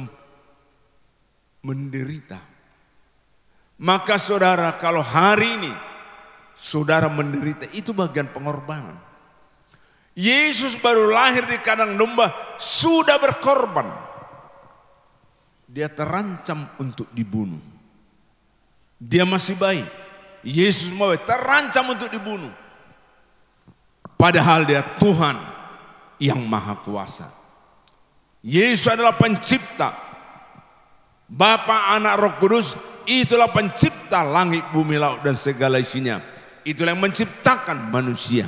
menderita. Maka saudara, kalau hari ini saudara menderita, itu bagian pengorbanan. Yesus baru lahir di kandang domba sudah berkorban. Dia terancam untuk dibunuh. Dia masih bayi. Yesus mau terancam untuk dibunuh. Padahal dia Tuhan yang maha kuasa. Yesus adalah pencipta. Bapa, Anak, Roh Kudus, itulah pencipta langit, bumi, laut dan segala isinya. Itulah yang menciptakan manusia.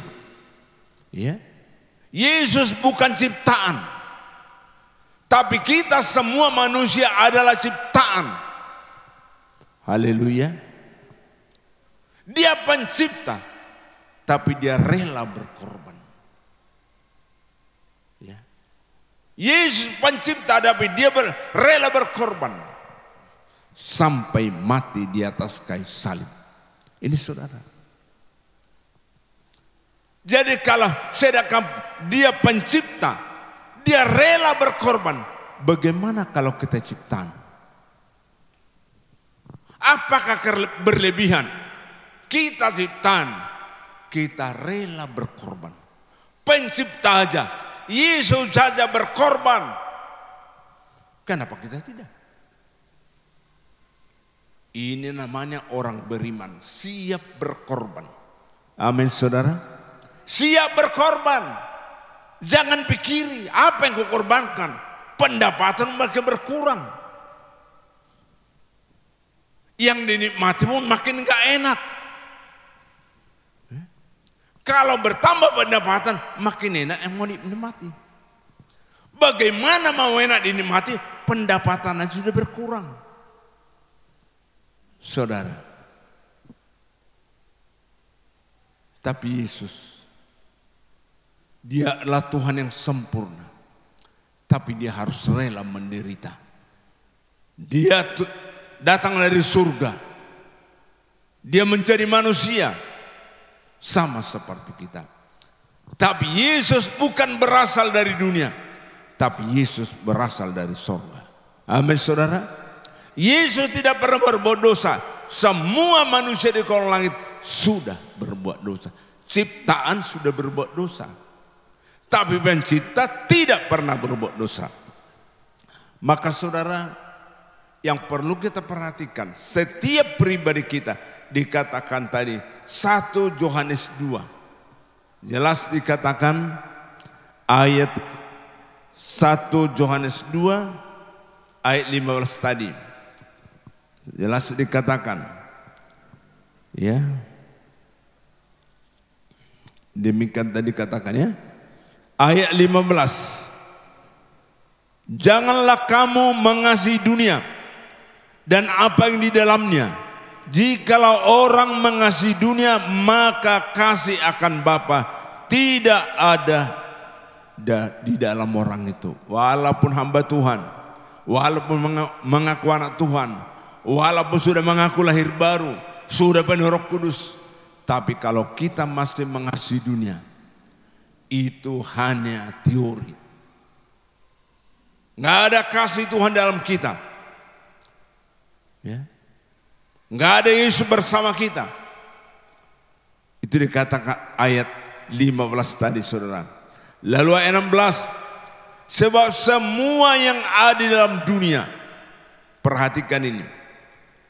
Ya. Yesus bukan ciptaan. Tapi kita semua manusia adalah ciptaan. Haleluya. Dia pencipta, tapi dia rela berkorban. Ya. Yesus pencipta, tapi dia rela berkorban sampai mati di atas kayu salib. Ini saudara. Jadi kalau sedangkan dia pencipta, dia rela berkorban, bagaimana kalau kita ciptaan? Apakah berlebihan? Kita ciptaan, kita rela berkorban. Pencipta aja, Yesus saja berkorban. Kenapa kita tidak? Ini namanya orang beriman, siap berkorban. Amin saudara. Siap berkorban. Jangan pikiri apa yang kau korbankan, pendapatan makin berkurang. Yang dinikmati pun makin gak enak. Kalau bertambah pendapatan makin enak yang mau dinikmati. Bagaimana mau enak dinikmati, pendapatan sudah berkurang. Saudara. Tapi Yesus, Dia adalah Tuhan yang sempurna, tapi dia harus rela menderita. Dia datang dari surga, dia menjadi manusia sama seperti kita. Tapi Yesus bukan berasal dari dunia, tapi Yesus berasal dari surga. Amin saudara. Yesus tidak pernah berbuat dosa. Semua manusia di kolong langit sudah berbuat dosa. Ciptaan sudah berbuat dosa. Tapi pencipta tidak pernah berbuat dosa. Maka saudara, yang perlu kita perhatikan, setiap pribadi kita dikatakan tadi 1 Yohanes 2. Jelas dikatakan ayat 1 Yohanes 2 ayat 15 tadi. Jelas dikatakan. Ya. Demikian tadi katakan ya. Ayat 15. Janganlah kamu mengasihi dunia dan apa yang di dalamnya. Jikalau orang mengasihi dunia, maka kasih akan Bapa tidak ada di dalam orang itu. Walaupun hamba Tuhan, walaupun mengaku anak Tuhan, walaupun sudah mengaku lahir baru, sudah penuh Roh Kudus, tapi kalau kita masih mengasihi dunia, itu hanya teori. Nggak ada kasih Tuhan dalam kita. Ya. Nggak ada Yesus bersama kita. Itu dikatakan ayat 15 tadi saudara. Lalu ayat 16. Sebab semua yang ada dalam dunia. Perhatikan ini.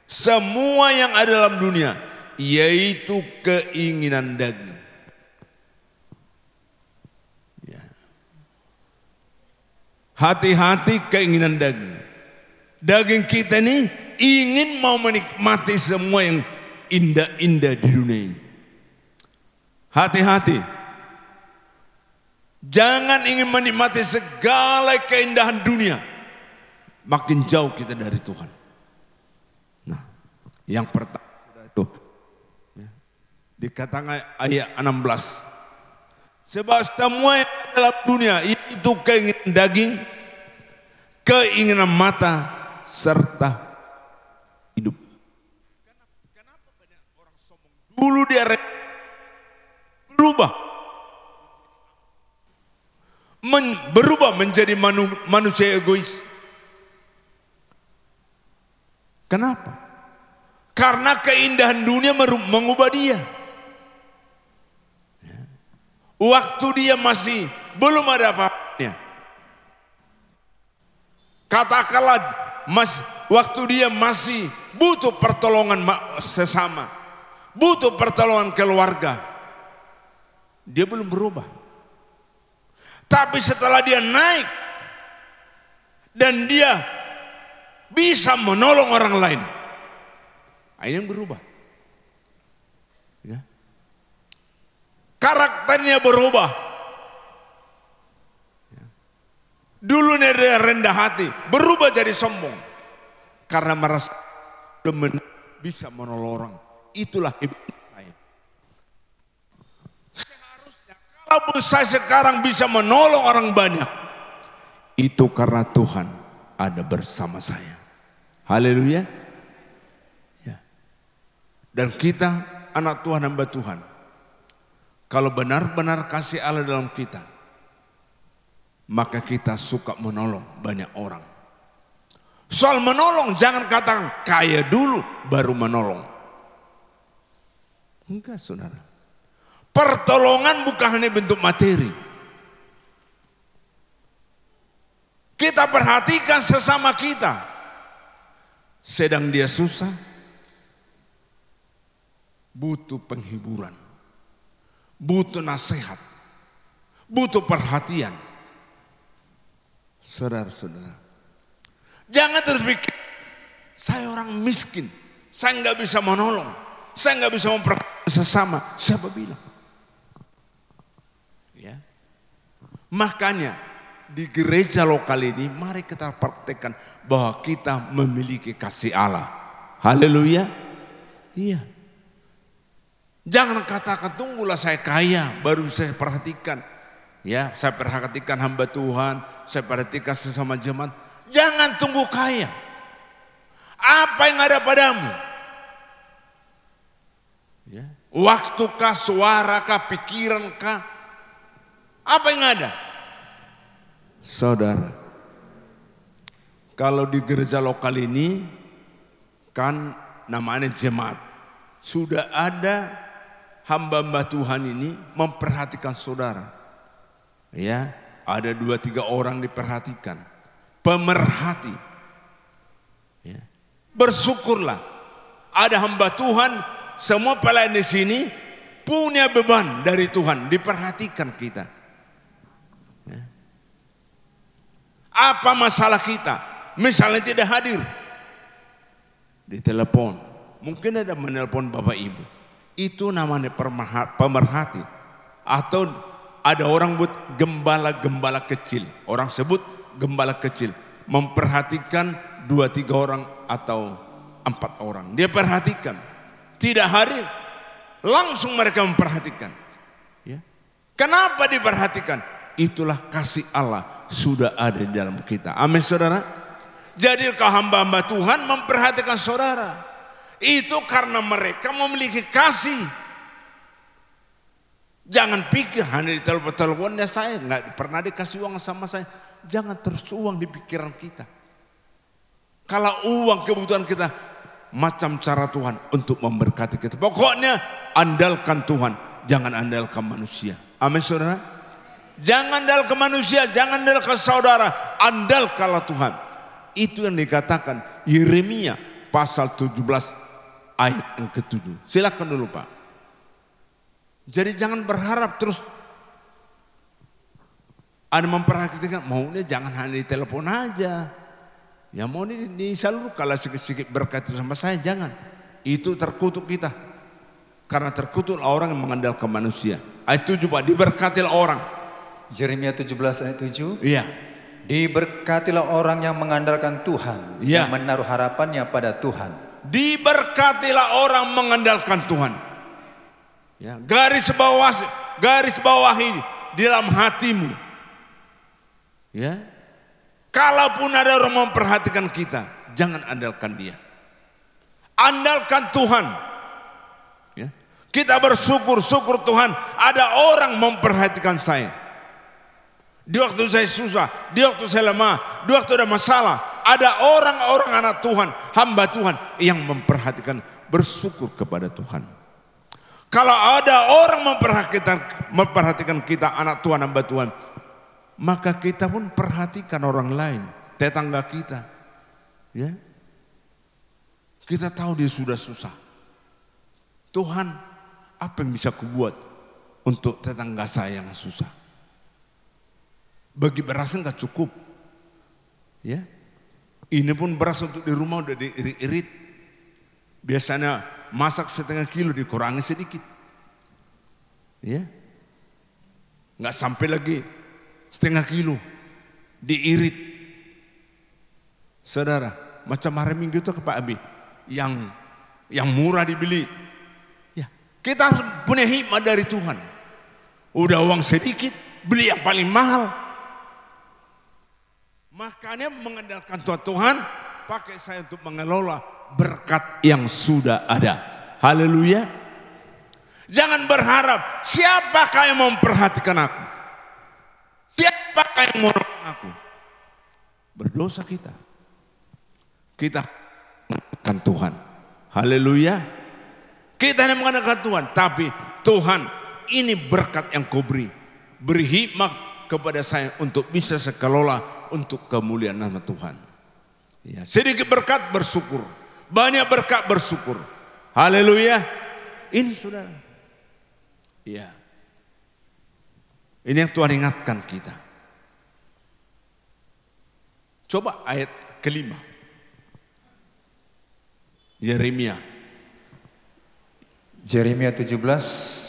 Semua yang ada dalam dunia. Yaitu keinginan daging. Hati-hati keinginan daging. Daging kita ini ingin mau menikmati semua yang indah-indah di dunia ini. Hati-hati. Jangan ingin menikmati segala keindahan dunia. Makin jauh kita dari Tuhan. Nah, yang pertama itu dikatakan ayat 16. Sebab semua yang dalam dunia itu keinginan daging, keinginan mata, serta hidup. Kenapa banyak orang sombong? Dulu dia berubah menjadi manusia egois. Kenapa? Karena keindahan dunia mengubah dia. Waktu dia masih belum ada apa-apanya. Katakanlah waktu dia masih butuh pertolongan sesama, butuh pertolongan keluarga, dia belum berubah. Tapi setelah dia naik dan dia bisa menolong orang lain, ini yang berubah. Ya. Karakternya berubah. Dulunya dia rendah hati, berubah jadi sombong. Karena merasa bisa menolong orang. Itulah ibu saya. Seharusnya kalau saya sekarang bisa menolong orang banyak, itu karena Tuhan ada bersama saya. Haleluya. Ya. Dan kita anak Tuhan, hamba Tuhan, kalau benar-benar kasih Allah dalam kita, maka kita suka menolong banyak orang. Soal menolong jangan katakan kaya dulu baru menolong. Enggak, saudara. Pertolongan bukan hanya bentuk materi. Kita perhatikan sesama kita. Sedang dia susah, butuh penghiburan, butuh nasihat, butuh perhatian. Saudara-saudara, jangan terus pikir, saya orang miskin, saya nggak bisa menolong, saya nggak bisa memperhatikan sesama. Siapa bilang? Ya. Makanya di gereja lokal ini, mari kita praktekkan bahwa kita memiliki kasih Allah. Haleluya. Iya. Jangan katakan tunggulah saya kaya baru saya perhatikan. Ya, saya perhatikan hamba Tuhan, saya perhatikan sesama jemaat. Jangan tunggu kaya. Apa yang ada padamu? Ya. Waktukah, suarakah, pikirankah? Apa yang ada? Saudara, kalau di gereja lokal ini kan namanya jemaat, sudah ada hamba-hamba Tuhan ini memperhatikan saudara. Ya, ada 2-3 orang diperhatikan, pemerhati. Ya. Bersyukurlah, ada hamba Tuhan, semua pelayan di sini punya beban dari Tuhan, diperhatikan kita. Ya. Apa masalah kita? Misalnya tidak hadir, ditelepon, mungkin ada menelpon Bapak Ibu, itu namanya pemerhati. Atau ada orang buat gembala-gembala kecil, orang sebut gembala kecil, memperhatikan 2-3 orang atau 4 orang. Dia perhatikan, tidak hadir, langsung mereka memperhatikan. Ya. Kenapa diperhatikan? Itulah kasih Allah sudah ada di dalam kita. Amin, saudara. Jadi kalau hamba-hamba Tuhan memperhatikan saudara, itu karena mereka memiliki kasih. Jangan pikir hanya di telepon-teleponnya, saya nggak pernah dikasih uang sama saya. Jangan terus uang di pikiran kita. Kalau uang kebutuhan kita, macam cara Tuhan untuk memberkati kita. Pokoknya andalkan Tuhan, jangan andalkan manusia. Amin, saudara. Jangan andalkan manusia, jangan andalkan saudara, andalkanlah Tuhan. Itu yang dikatakan Yeremia pasal 17 ayat yang ke-7. Silakan dulu, Pak. Jadi jangan berharap terus ada memperhatikan, maunya jangan hanya di telepon aja. Ya mau di seluruh kalau sedikit berkat sama saya, jangan. Itu terkutuk kita. Karena terkutuk orang yang mengandalkan manusia. Ayat 7, Pak, diberkatilah orang. Yeremia 17 ayat 7. Iya. Diberkatilah orang yang mengandalkan Tuhan, Ya. yang menaruh harapannya pada Tuhan. Diberkatilah orang mengandalkan Tuhan. Ya, garis bawah ini di dalam hatimu. Ya. Kalaupun ada orang memperhatikan kita, jangan andalkan dia. Andalkan Tuhan. Ya. Kita bersyukur Tuhan ada orang memperhatikan saya. Di waktu saya susah, di waktu saya lemah, di waktu ada masalah, ada orang-orang anak Tuhan, hamba Tuhan yang memperhatikan, bersyukur kepada Tuhan. Kalau ada orang memperhatikan kita, anak Tuhan, hamba Tuhan, maka kita pun perhatikan orang lain, tetangga kita. Ya. Kita tahu dia sudah susah. Tuhan, apa yang bisa kubuat untuk tetangga saya yang susah? Bagi beras enggak cukup. Ya. Ini pun beras untuk di rumah udah diirit-irit. Biasanya masak 1/2 kilo, dikurangi sedikit. Ya. nggak sampai lagi setengah kilo, diirit. Saudara, macam hari Minggu itu ke Pak Abi, yang murah dibeli. Ya, kita harus punya hikmat dari Tuhan. Udah uang sedikit, beli yang paling mahal. Makanya mengandalkan Tuhan, pakai saya untuk mengelola berkat yang sudah ada. Haleluya. Jangan berharap siapakah yang memperhatikan aku, siapakah yang mau menolong aku. Berdosa kita mengandalkan Tuhan. Haleluya. Kita hanya mengandalkan Tuhan, tapi Tuhan, ini berkat yang kau beri hikmat kepada saya untuk bisa saya kelola untuk kemuliaan nama Tuhan. Ya, sedikit berkat bersyukur, banyak berkat bersyukur. Haleluya. Ini saudara. Ya. Ini yang Tuhan ingatkan kita. Coba ayat kelima. Yeremia 17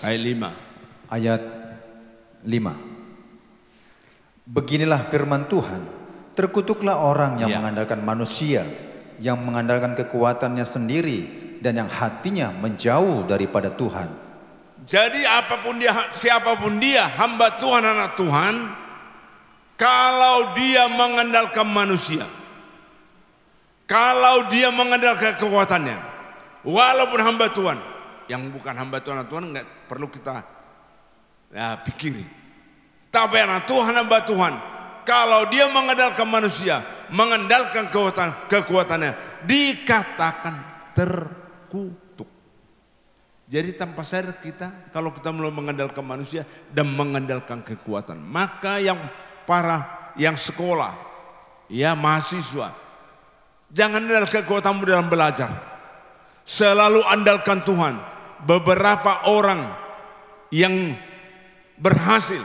ayat 5. ayat 5. Beginilah firman Tuhan, terkutuklah orang yang mengandalkan manusia, yang mengandalkan kekuatannya sendiri, dan yang hatinya menjauh daripada Tuhan. Jadi siapapun dia, hamba Tuhan, anak Tuhan, kalau dia mengandalkan manusia, kalau dia mengandalkan kekuatannya, walaupun hamba Tuhan, yang bukan hamba Tuhan, nggak perlu kita pikiri. Tapi anak Tuhan, hamba Tuhan, kalau dia mengandalkan manusia, mengandalkan kekuatannya, dikatakan terkutuk. Jadi tanpa sadar kita, kalau kita mulai mengandalkan manusia dan mengandalkan kekuatan, maka yang sekolah, ya mahasiswa, jangan andalkan kekuatanmu dalam belajar. Selalu andalkan Tuhan. Beberapa orang yang berhasil,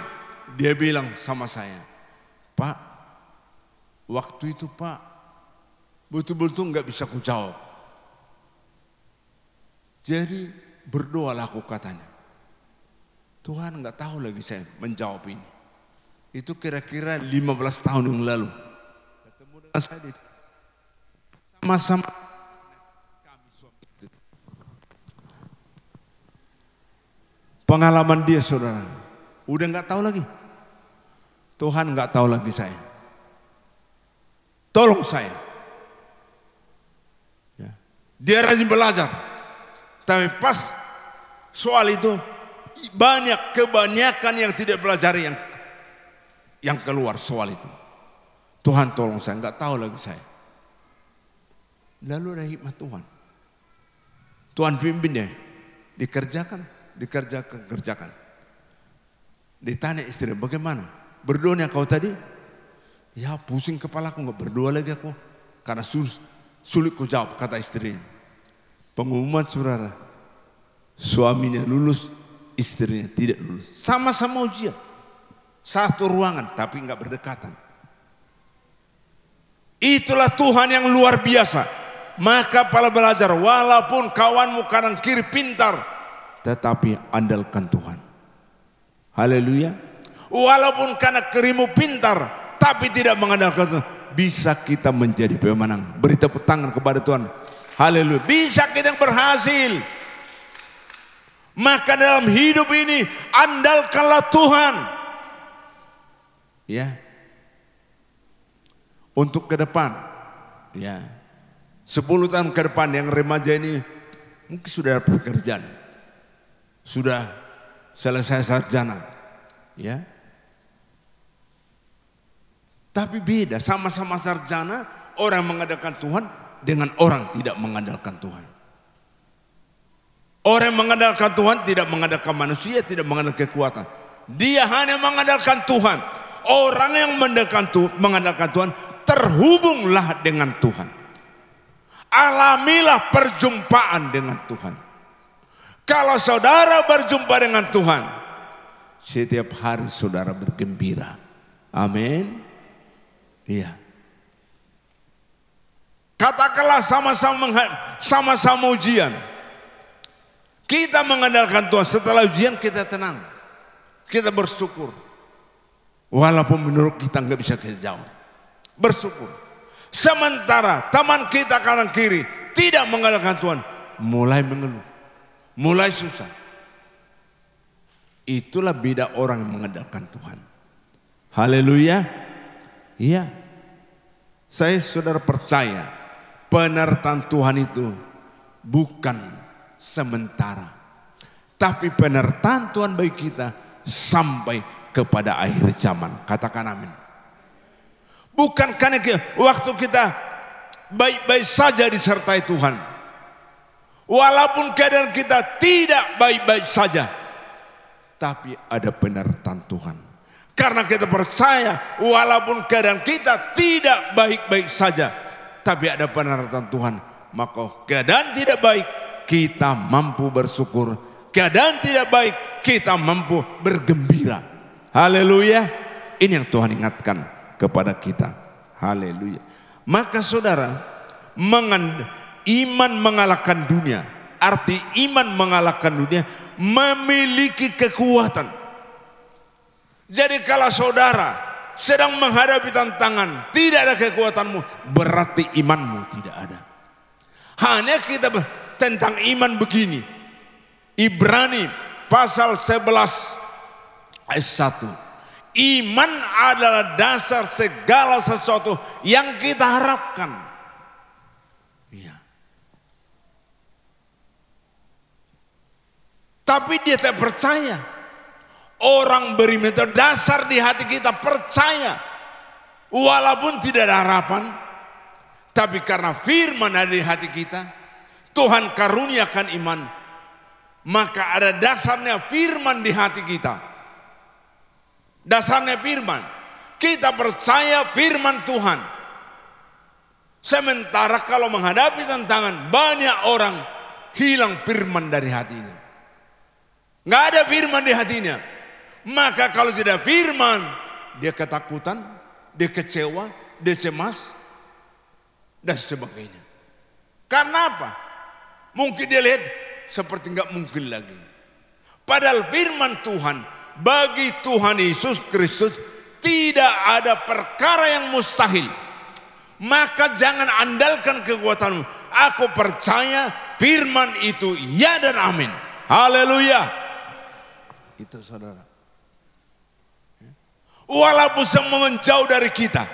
dia bilang sama saya, Pak, waktu itu Pak, betul-betul nggak bisa ku jawab. Jadi berdoalah aku, katanya. Tuhan nggak tahu lagi saya menjawab ini. Itu kira-kira 15 tahun yang lalu. Ketemu dengan saya di sama-sama kami suami itu. Pengalaman dia saudara, udah nggak tahu lagi. Tuhan nggak tahu lagi saya. Tolong saya. Ya. Dia rajin belajar, tapi pas soal itu kebanyakan yang tidak belajar yang keluar soal itu. Tuhan tolong saya, nggak tahu lagi saya. Lalu ada hikmat Tuhan. Tuhan pimpin dia, dikerjakan. Ditanya istri, bagaimana? Berdoanya kau tadi? Ya pusing kepalaku, nggak berdoa lagi aku, karena sulit ku jawab, kata istrinya. Pengumuman saudara, suaminya lulus, istrinya tidak lulus. Sama-sama ujian, satu ruangan tapi nggak berdekatan. Itulah Tuhan yang luar biasa. Maka para belajar, walaupun kawanmu kanan kiri pintar, tetapi andalkan Tuhan. Haleluya. Walaupun kanan kirimu pintar, tapi tidak mengandalkan Tuhan, bisa kita menjadi pemenang. Beri tepuk tangan kepada Tuhan. Haleluya. Bisa kita yang berhasil. Maka dalam hidup ini andalkanlah Tuhan. Ya. Untuk ke depan. Ya. 10 tahun ke depan yang remaja ini mungkin sudah dapat pekerjaan. Sudah selesai sarjana. Ya. Tapi beda, sama-sama sarjana, orang mengandalkan Tuhan dengan orang tidak mengandalkan Tuhan. Orang yang mengandalkan Tuhan tidak mengandalkan manusia, tidak mengandalkan kekuatan. Dia hanya mengandalkan Tuhan. Orang yang mengandalkan Tuhan, terhubunglah dengan Tuhan. Alamilah perjumpaan dengan Tuhan. Kalau saudara berjumpa dengan Tuhan, setiap hari saudara bergembira. Amin. Iya. Katakanlah sama-sama ujian. Kita mengandalkan Tuhan, setelah ujian kita tenang. Kita bersyukur. Walaupun menurut kita nggak bisa kita jawab. Bersyukur. Sementara teman kita kanan kiri tidak mengandalkan Tuhan, mulai mengeluh, mulai susah. Itulah beda orang yang mengandalkan Tuhan. Haleluya. Iya. Saya saudara percaya penyertaan Tuhan itu bukan sementara, tapi penyertaan Tuhan bagi kita sampai kepada akhir zaman. Katakan amin. Bukan karena waktu kita baik-baik saja disertai Tuhan, walaupun keadaan kita tidak baik-baik saja, tapi ada penyertaan Tuhan. Karena kita percaya walaupun keadaan kita tidak baik-baik saja, tapi ada penyertaan Tuhan, maka keadaan tidak baik kita mampu bersyukur, keadaan tidak baik kita mampu bergembira. Haleluya. Ini yang Tuhan ingatkan kepada kita. Haleluya. Maka saudara, iman mengalahkan dunia. Arti iman mengalahkan dunia memiliki kekuatan. Jadi kalau saudara sedang menghadapi tantangan, tidak ada kekuatanmu, berarti imanmu tidak ada. Hanya kita tentang iman begini. Ibrani pasal 11 ayat 1. Iman adalah dasar segala sesuatu yang kita harapkan. Iya. Tapi dia tak percaya. Orang beriman itu dasar di hati kita percaya. Walaupun tidak ada harapan, tapi karena firman ada di hati kita, Tuhan karuniakan iman. Maka ada dasarnya firman di hati kita. Dasarnya firman. Kita percaya firman Tuhan. Sementara kalau menghadapi tantangan, banyak orang hilang firman dari hatinya. Nggak ada firman di hatinya. Maka kalau tidak firman, dia ketakutan, dia kecewa, dia cemas, dan sebagainya. Karena apa? Mungkin dia lihat seperti nggak mungkin lagi. Padahal firman Tuhan, bagi Tuhan Yesus Kristus tidak ada perkara yang mustahil. Maka jangan andalkan kekuatanmu. Aku percaya firman itu ya dan amin. Haleluya. Itu saudara. Walaupun semua menjauh dari kita,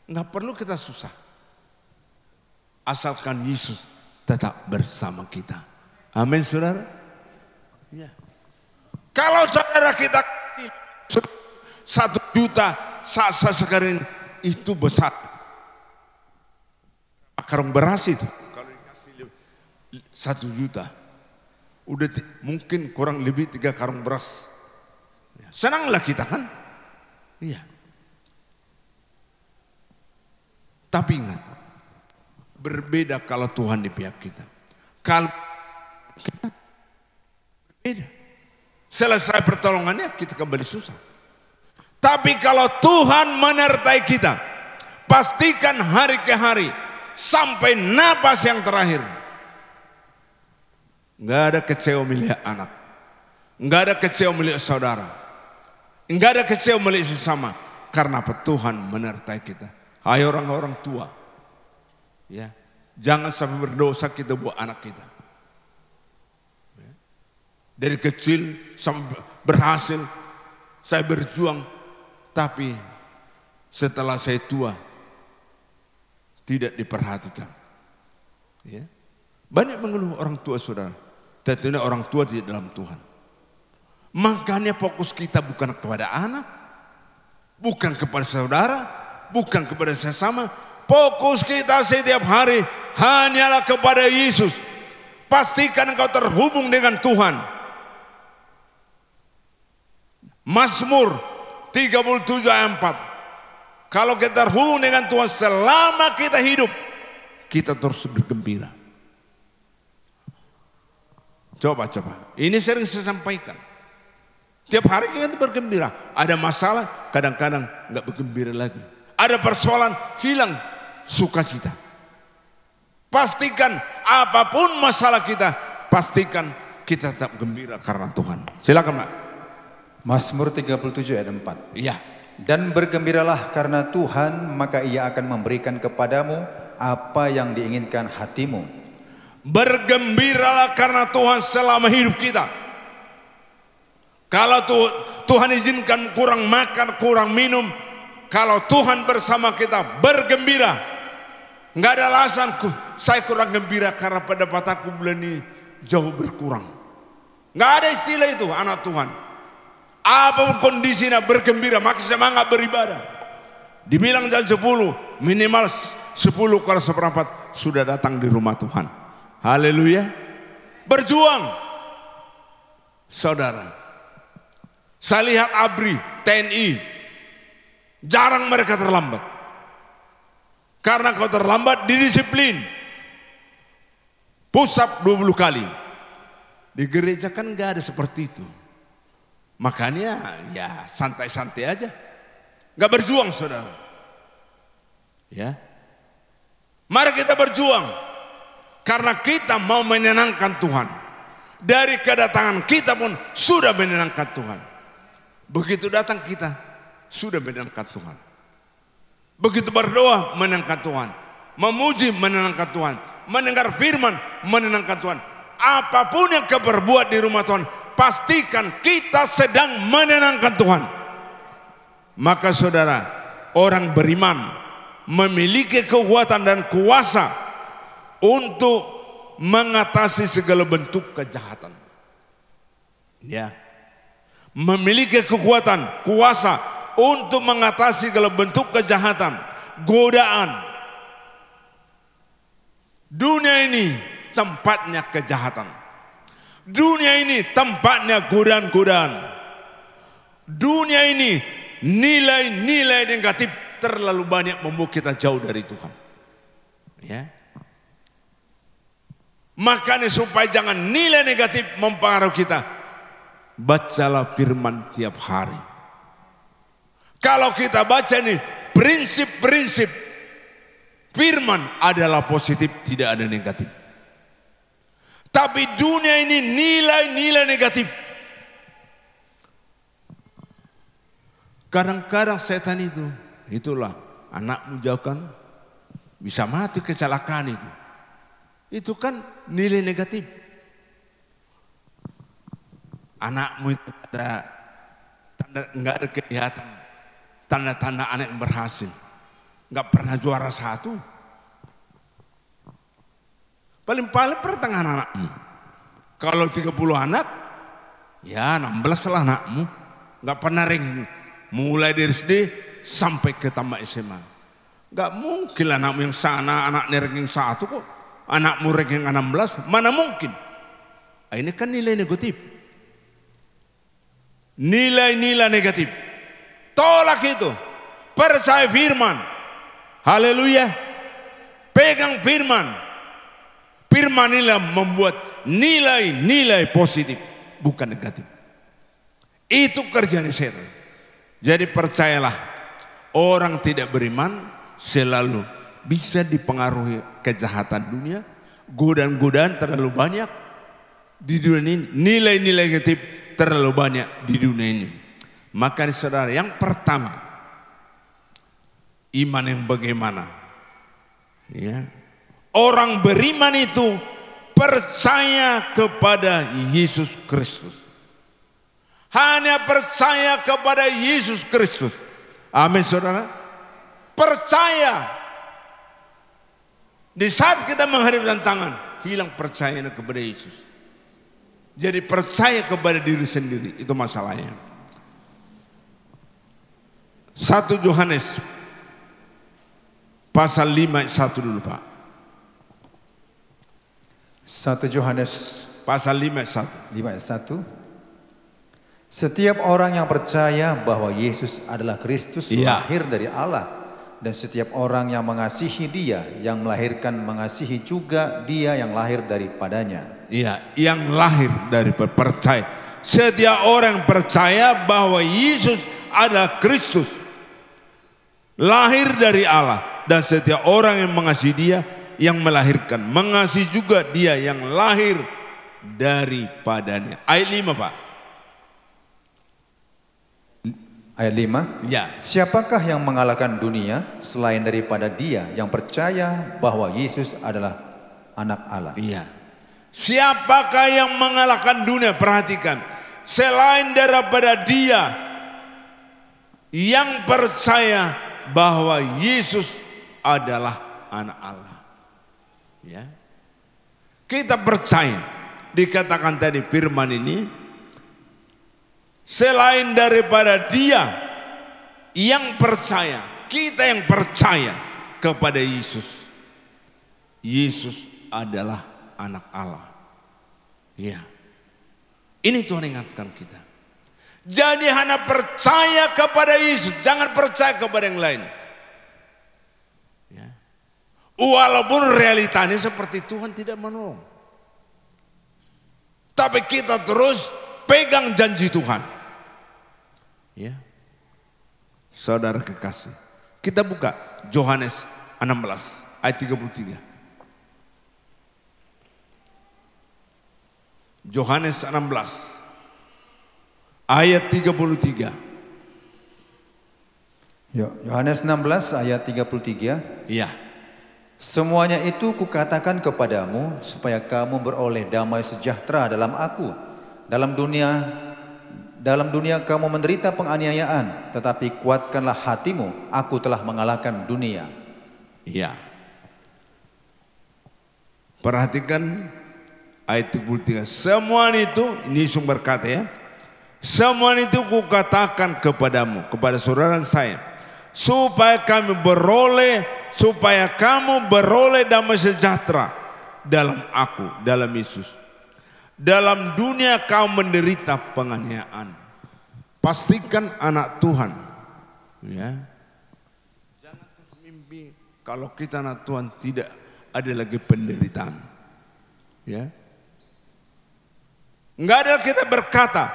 nggak perlu kita susah. Asalkan Yesus tetap bersama kita. Amin saudara. Ya. Kalau saudara kita 1 juta saat sekarang itu besar. Karung beras itu kalau dikasih 1 juta, udah mungkin kurang lebih 3 karung beras. Senanglah kita kan? Iya. Tapi ingat, berbeda kalau Tuhan di pihak kita. Kalau kita berbeda. Selesai pertolongannya kita kembali susah. Tapi kalau Tuhan menyertai kita, pastikan hari ke hari sampai napas yang terakhir, nggak ada kecewa milik anak, nggak ada kecewa milik saudara, nggak ada kecewa milik sesama. Karena apa? Tuhan menyertai kita. Hai orang-orang tua, ya, jangan sampai berdosa kita buat anak kita. Dari kecil sampai berhasil, saya berjuang, tapi setelah saya tua tidak diperhatikan. Ya. Banyak mengeluh orang tua saudara, tentunya orang tua tidak dalam Tuhan. Makanya fokus kita bukan kepada anak, bukan kepada saudara, bukan kepada sesama. Fokus kita setiap hari hanyalah kepada Yesus. Pastikan engkau terhubung dengan Tuhan. Mazmur 37 ayat 4. Kalau kita terhubung dengan Tuhan selama kita hidup, kita terus bergembira. Coba. Ini sering saya sampaikan. Tiap hari kita bergembira. Ada masalah, kadang-kadang nggak bergembira lagi. Ada persoalan, hilang sukacita. Pastikan apapun masalah kita, pastikan kita tetap gembira karena Tuhan. Silakan Pak. Mazmur 37 ayat 4. Iya. Dan bergembiralah karena Tuhan, maka Ia akan memberikan kepadamu apa yang diinginkan hatimu. Bergembiralah karena Tuhan selama hidup kita. Kalau Tuhan izinkan kurang makan, kurang minum, kalau Tuhan bersama kita, bergembira. Nggak ada alasan saya kurang gembira karena pendapatanku bulan ini jauh berkurang. Nggak ada istilah itu anak Tuhan. Apapun kondisinya bergembira, makin semangat beribadah. Dibilang jam 10, minimal 10 kalau seperempat sudah datang di rumah Tuhan. Haleluya. Berjuang. Saudara, saya lihat ABRI, TNI, jarang mereka terlambat. Karena kalau terlambat didisiplin. Push up 20 kali. Di gereja kan nggak ada seperti itu. Makanya ya santai-santai aja. Nggak berjuang, saudara. Ya. Mari kita berjuang. Karena kita mau menyenangkan Tuhan. Dari kedatangan kita pun sudah menyenangkan Tuhan. Begitu datang kita sudah menyenangkan Tuhan. Begitu berdoa menyenangkan Tuhan. Memuji menyenangkan Tuhan. Mendengar firman menyenangkan Tuhan. Apapun yang kita perbuat di rumah Tuhan, pastikan kita sedang menyenangkan Tuhan. Maka saudara, orang beriman memiliki kekuatan dan kuasa untuk mengatasi segala bentuk kejahatan. Ya. Memiliki kekuatan, kuasa untuk mengatasi segala bentuk kejahatan, godaan. Dunia ini tempatnya kejahatan. Dunia ini tempatnya godaan-godaan. Dunia ini nilai-nilai negatif terlalu banyak membuat kita jauh dari Tuhan. Ya. Makanya supaya jangan nilai negatif mempengaruhi kita, bacalah firman tiap hari. Kalau kita baca ini prinsip-prinsip firman adalah positif, tidak ada negatif. Tapi dunia ini nilai-nilai negatif. Kadang-kadang setan itulah anakmu jauhkan, bisa mati kecelakaan itu. Itu kan nilai negatif. Anakmu itu ada tanda, enggak ada kelihatan tanda-tanda anak yang berhasil, enggak pernah juara 1. Paling-paling pertengahan anakmu. Kalau 30 anak, ya 16 lah anakmu. Enggak pernah ring mulai dari SD sampai ke tamat SMA. Enggak mungkin anakmu yang sana anaknya ranking 1 kok. Anakmu ranking 16, mana mungkin? Ini kan nilai negatif. Nilai-nilai negatif. Tolak itu. Percaya firman. Haleluya. Pegang firman. Firman inilah membuat nilai-nilai positif, bukan negatif. Itu kerjanya setan. Jadi percayalah, orang tidak beriman selalu bisa dipengaruhi kejahatan dunia, godaan-godaan terlalu banyak di dunia ini, nilai-nilai negatif terlalu banyak di dunia ini. Maka saudara, yang pertama, iman yang bagaimana? Ya. Orang beriman itu percaya kepada Yesus Kristus. Hanya percaya kepada Yesus Kristus. Amin, saudara. Percaya. Di saat kita menghadapi tantangan, hilang percayaan kepada Yesus. Jadi percaya kepada diri sendiri, itu masalahnya. 1 Yohanes pasal 5 ayat 1 dulu, Pak. 1 Yohanes pasal 5 ayat 1. 5 ayat 1. Setiap orang yang percaya bahwa Yesus adalah Kristus, lahir dari Allah. Dan setiap orang yang mengasihi Dia, yang melahirkan mengasihi juga Dia yang lahir daripadanya. Iya, yang lahir dari percaya. Setiap orang percaya bahwa Yesus adalah Kristus, lahir dari Allah. Dan setiap orang yang mengasihi Dia, yang melahirkan mengasihi juga Dia yang lahir daripadanya. Ayat 5, Pak. Ayat 5. Ya. Siapakah yang mengalahkan dunia selain daripada dia yang percaya bahwa Yesus adalah anak Allah? Iya. Siapakah yang mengalahkan dunia? Perhatikan. Selain daripada dia yang percaya bahwa Yesus adalah anak Allah. Ya. Kita percaya. Dikatakan tadi firman ini, selain daripada dia yang percaya, kita yang percaya kepada Yesus. Yesus adalah anak Allah. Ya. Ini Tuhan ingatkan kita. Jadi hanya percaya kepada Yesus, jangan percaya kepada yang lain. Ya. Walaupun realitanya seperti Tuhan tidak menolong, tapi kita terus pegang janji Tuhan. Ya. Saudara kekasih, kita buka Yohanes 16 ayat 33. Yohanes 16 ayat 33. Yohanes 16 ayat 33. Iya. Semuanya itu kukatakan kepadamu supaya kamu beroleh damai sejahtera dalam aku. Dalam dunia kamu menderita penganiayaan, tetapi kuatkanlah hatimu, aku telah mengalahkan dunia. Iya. Perhatikan ayat 33. Semua itu, ini sumber kata ya. Semua itu kukatakan kepadamu, kepada saudara dan saya, supaya kamu beroleh damai sejahtera dalam aku, dalam Yesus. Dalam dunia kau menderita penganiayaan. Pastikan anak Tuhan, ya. Jangan mimpi kalau kita anak Tuhan tidak ada lagi penderitaan, ya. Enggak ada kita berkata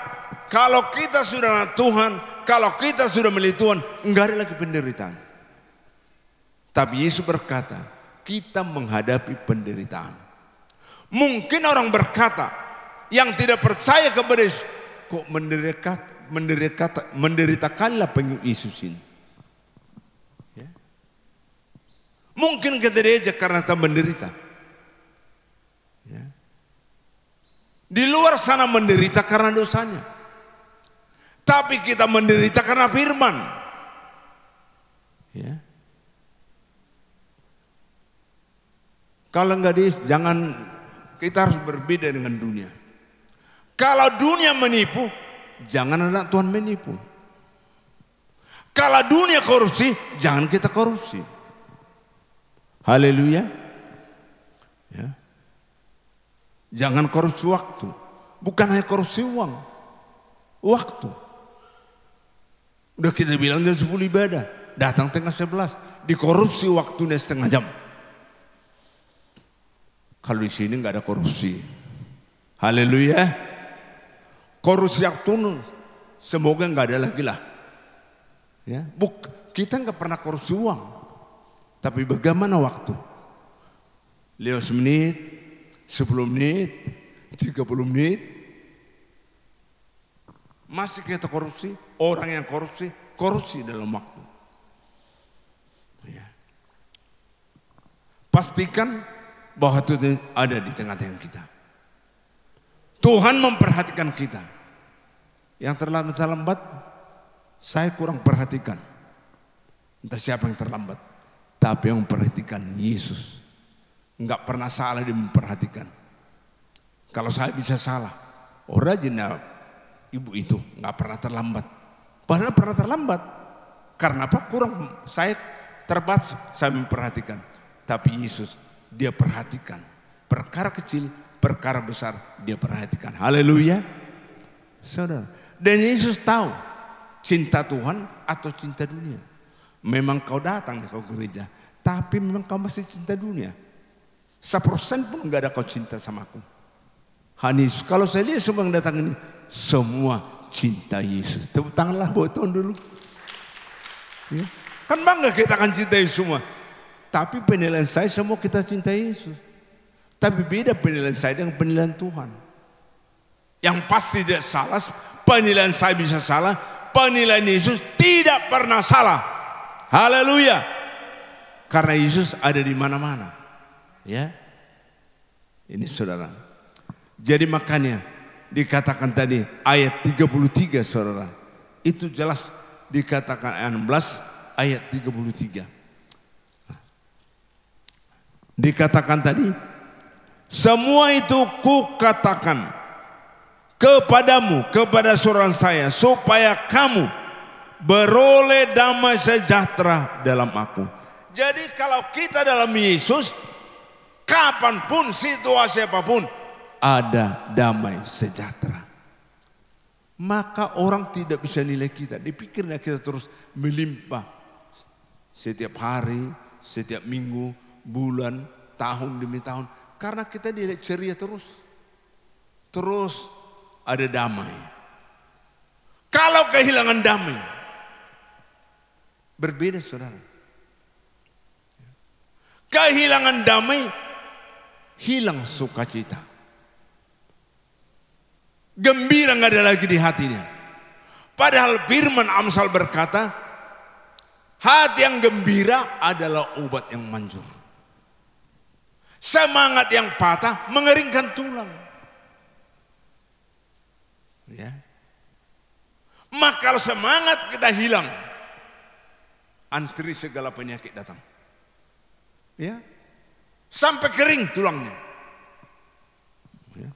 kalau kita sudah anak Tuhan, kalau kita sudah milik Tuhan, enggak ada lagi penderitaan. Tapi Yesus berkata, kita menghadapi penderitaan. Mungkin orang berkata, yang tidak percaya kepada Yesus, kok menderitakanlah pengikut Yesus ini. Ya. Mungkin kita diajak karena tak menderita. Ya. Di luar sana menderita karena dosanya, tapi kita menderita karena firman. Ya. Kalau enggak jangan, kita harus berbeda dengan dunia. Kalau dunia menipu, jangan anak Tuhan menipu. Kalau dunia korupsi, jangan kita korupsi. Haleluya. Ya. Jangan korupsi waktu. Bukan hanya korupsi uang, waktu. Udah kita bilang jam 10 ibadah, datang tengah 11, dikorupsi waktunya setengah jam. Kalau di sini nggak ada korupsi. Haleluya. Korupsi waktu semoga nggak ada lagi lah. Ya, kita nggak pernah korupsi uang, tapi bagaimana waktu? 15 menit, 10 menit, 30 menit, masih kita korupsi. Orang yang korupsi dalam waktu. Ya. Pastikan bahwa Tuhan ada di tengah-tengah kita. Tuhan memperhatikan kita. Yang terlambat, saya kurang perhatikan. Entah siapa yang terlambat, tapi yang memperhatikan Yesus. Enggak pernah salah dia memperhatikan. Kalau saya bisa salah, orangnya ibu itu enggak pernah terlambat. Padahal pernah terlambat. Karena apa? Kurang, saya terbatas, saya memperhatikan. Tapi Yesus, dia perhatikan. Perkara kecil, perkara besar, dia perhatikan. Haleluya. Saudara. Dan Yesus tahu cinta Tuhan atau cinta dunia. Memang kau datang kau gereja, tapi memang kau masih cinta dunia. 1% pun enggak ada kau cinta sama aku. Hanis, kalau saya lihat semua yang datang ini, semua cinta Yesus. Tepuk tanganlah buat Tuhan dulu. Ya. Kan bangga kita akan cintai semua. Tapi penilaian saya semua kita cintai Yesus. Tapi beda penilaian saya dengan penilaian Tuhan. Yang pasti tidak salah, penilaian saya bisa salah, penilaian Yesus tidak pernah salah. Haleluya. Karena Yesus ada di mana-mana. Ya. Ini saudara. Jadi makanya dikatakan tadi ayat 33 saudara. Itu jelas dikatakan ayat 16 ayat 33. Dikatakan tadi, semua itu kukatakan kepadamu, kepada suruhan saya, supaya kamu beroleh damai sejahtera dalam aku. Jadi kalau kita dalam Yesus, kapanpun, situasi apapun, ada damai sejahtera. Maka orang tidak bisa nilai kita. Dipikirnya kita terus melimpah. Setiap hari, setiap minggu, bulan, tahun demi tahun. Karena kita dilihat ceria terus. Terus ada damai. Kalau kehilangan damai, berbeda saudara. Kehilangan damai, hilang sukacita. Gembira nggak ada lagi di hatinya. Padahal firman Amsal berkata, hati yang gembira adalah obat yang manjur. Semangat yang patah mengeringkan tulang. Ya. Maka kalau semangat kita hilang, antri segala penyakit datang. Ya. Sampai kering tulangnya. Ya.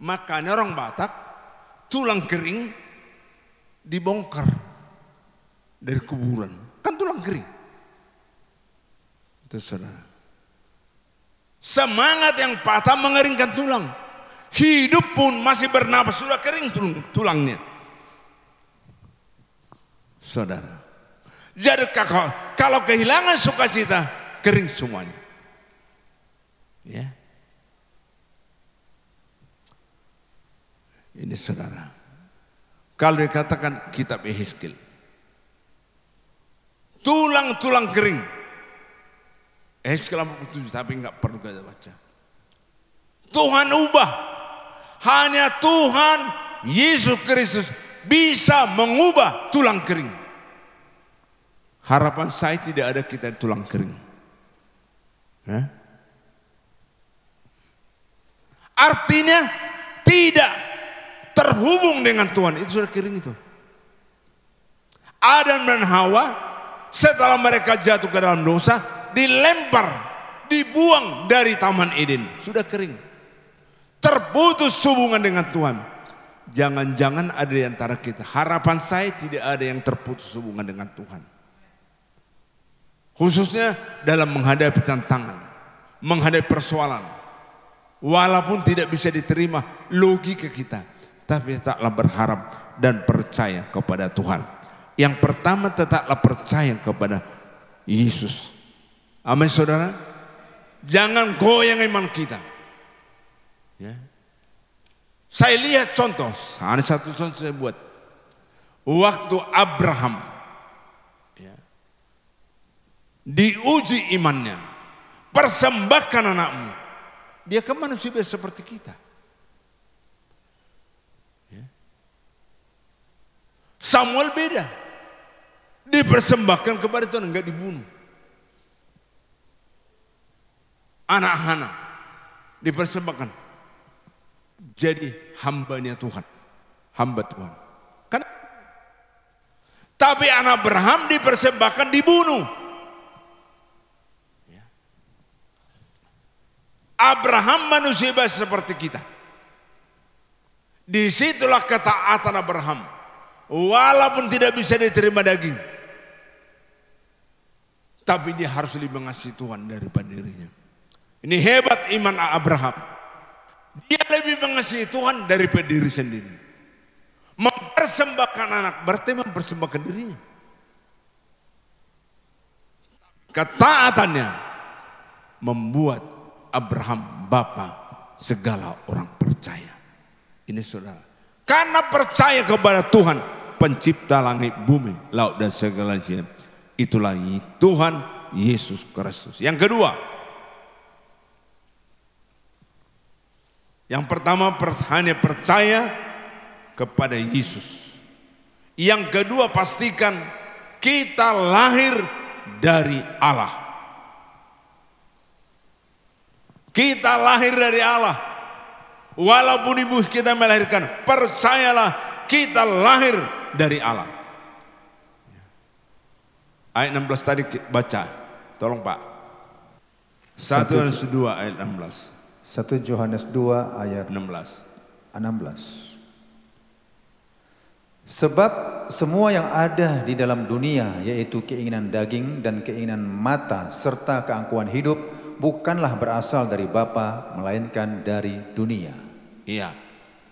Makanya orang Batak tulang kering dibongkar dari kuburan. Kan tulang kering. Itu saudara. Semangat yang patah mengeringkan tulang. Hidup pun masih bernapas sudah kering tulangnya. Saudara. Jadi kalau kehilangan sukacita, kering semuanya. Ya. Ini saudara. Kalau dikatakan kitab Yehezkiel, tulang-tulang kering. Yehezkiel 47 tapi enggak perlu kita baca. Tuhan ubah. Hanya Tuhan Yesus Kristus bisa mengubah tulang kering. Harapan saya tidak ada kita tulang kering. Ya? Artinya tidak terhubung dengan Tuhan. Itu sudah kering itu. Adam dan Hawa setelah mereka jatuh ke dalam dosa, dilempar, dibuang dari Taman Eden. Sudah kering. Terputus hubungan dengan Tuhan. Jangan-jangan ada di antara kita. Harapan saya tidak ada yang terputus hubungan dengan Tuhan. Khususnya dalam menghadapi tantangan, menghadapi persoalan. Walaupun tidak bisa diterima logika kita, tapi tetaplah berharap dan percaya kepada Tuhan. Yang pertama, tetaplah percaya kepada Yesus. Amin saudara. Jangan goyang iman kita. Ya. Saya lihat contoh, ada satu contoh saya buat. Waktu Abraham ya, diuji imannya, persembahkan anakmu. Dia kan manusia biasa seperti kita. Ya. Samuel beda, dipersembahkan kepada Tuhan, enggak dibunuh. Anak Hana dipersembahkan. Jadi hambanya Tuhan, hamba Tuhan. Kan? Tapi anak Abraham dipersembahkan dibunuh. Ya. Abraham manusia biasa seperti kita. Disitulah ketaatan Abraham, walaupun tidak bisa diterima daging, tapi dia harus lebih mengasihi Tuhan daripada dirinya. Ini hebat iman Abraham. Dia lebih mengasihi Tuhan daripada diri sendiri. Mempersembahkan anak berarti mempersembahkan dirinya. Ketaatannya membuat Abraham bapa segala orang percaya. Ini saudara. Karena percaya kepada Tuhan, pencipta langit, bumi, laut dan segala jenis. Itulah Tuhan Yesus Kristus. Yang kedua, yang pertama hanya percaya kepada Yesus. Yang kedua, pastikan kita lahir dari Allah. Kita lahir dari Allah. Walaupun ibu kita melahirkan, percayalah kita lahir dari Allah. Ayat 16 tadi baca. Tolong Pak. 1 Yohanes 2 ayat 16. 1 Yohanes 2 ayat 16. 16. Sebab semua yang ada di dalam dunia, yaitu keinginan daging dan keinginan mata serta keangkuhan hidup, bukanlah berasal dari Bapa, melainkan dari dunia. Iya.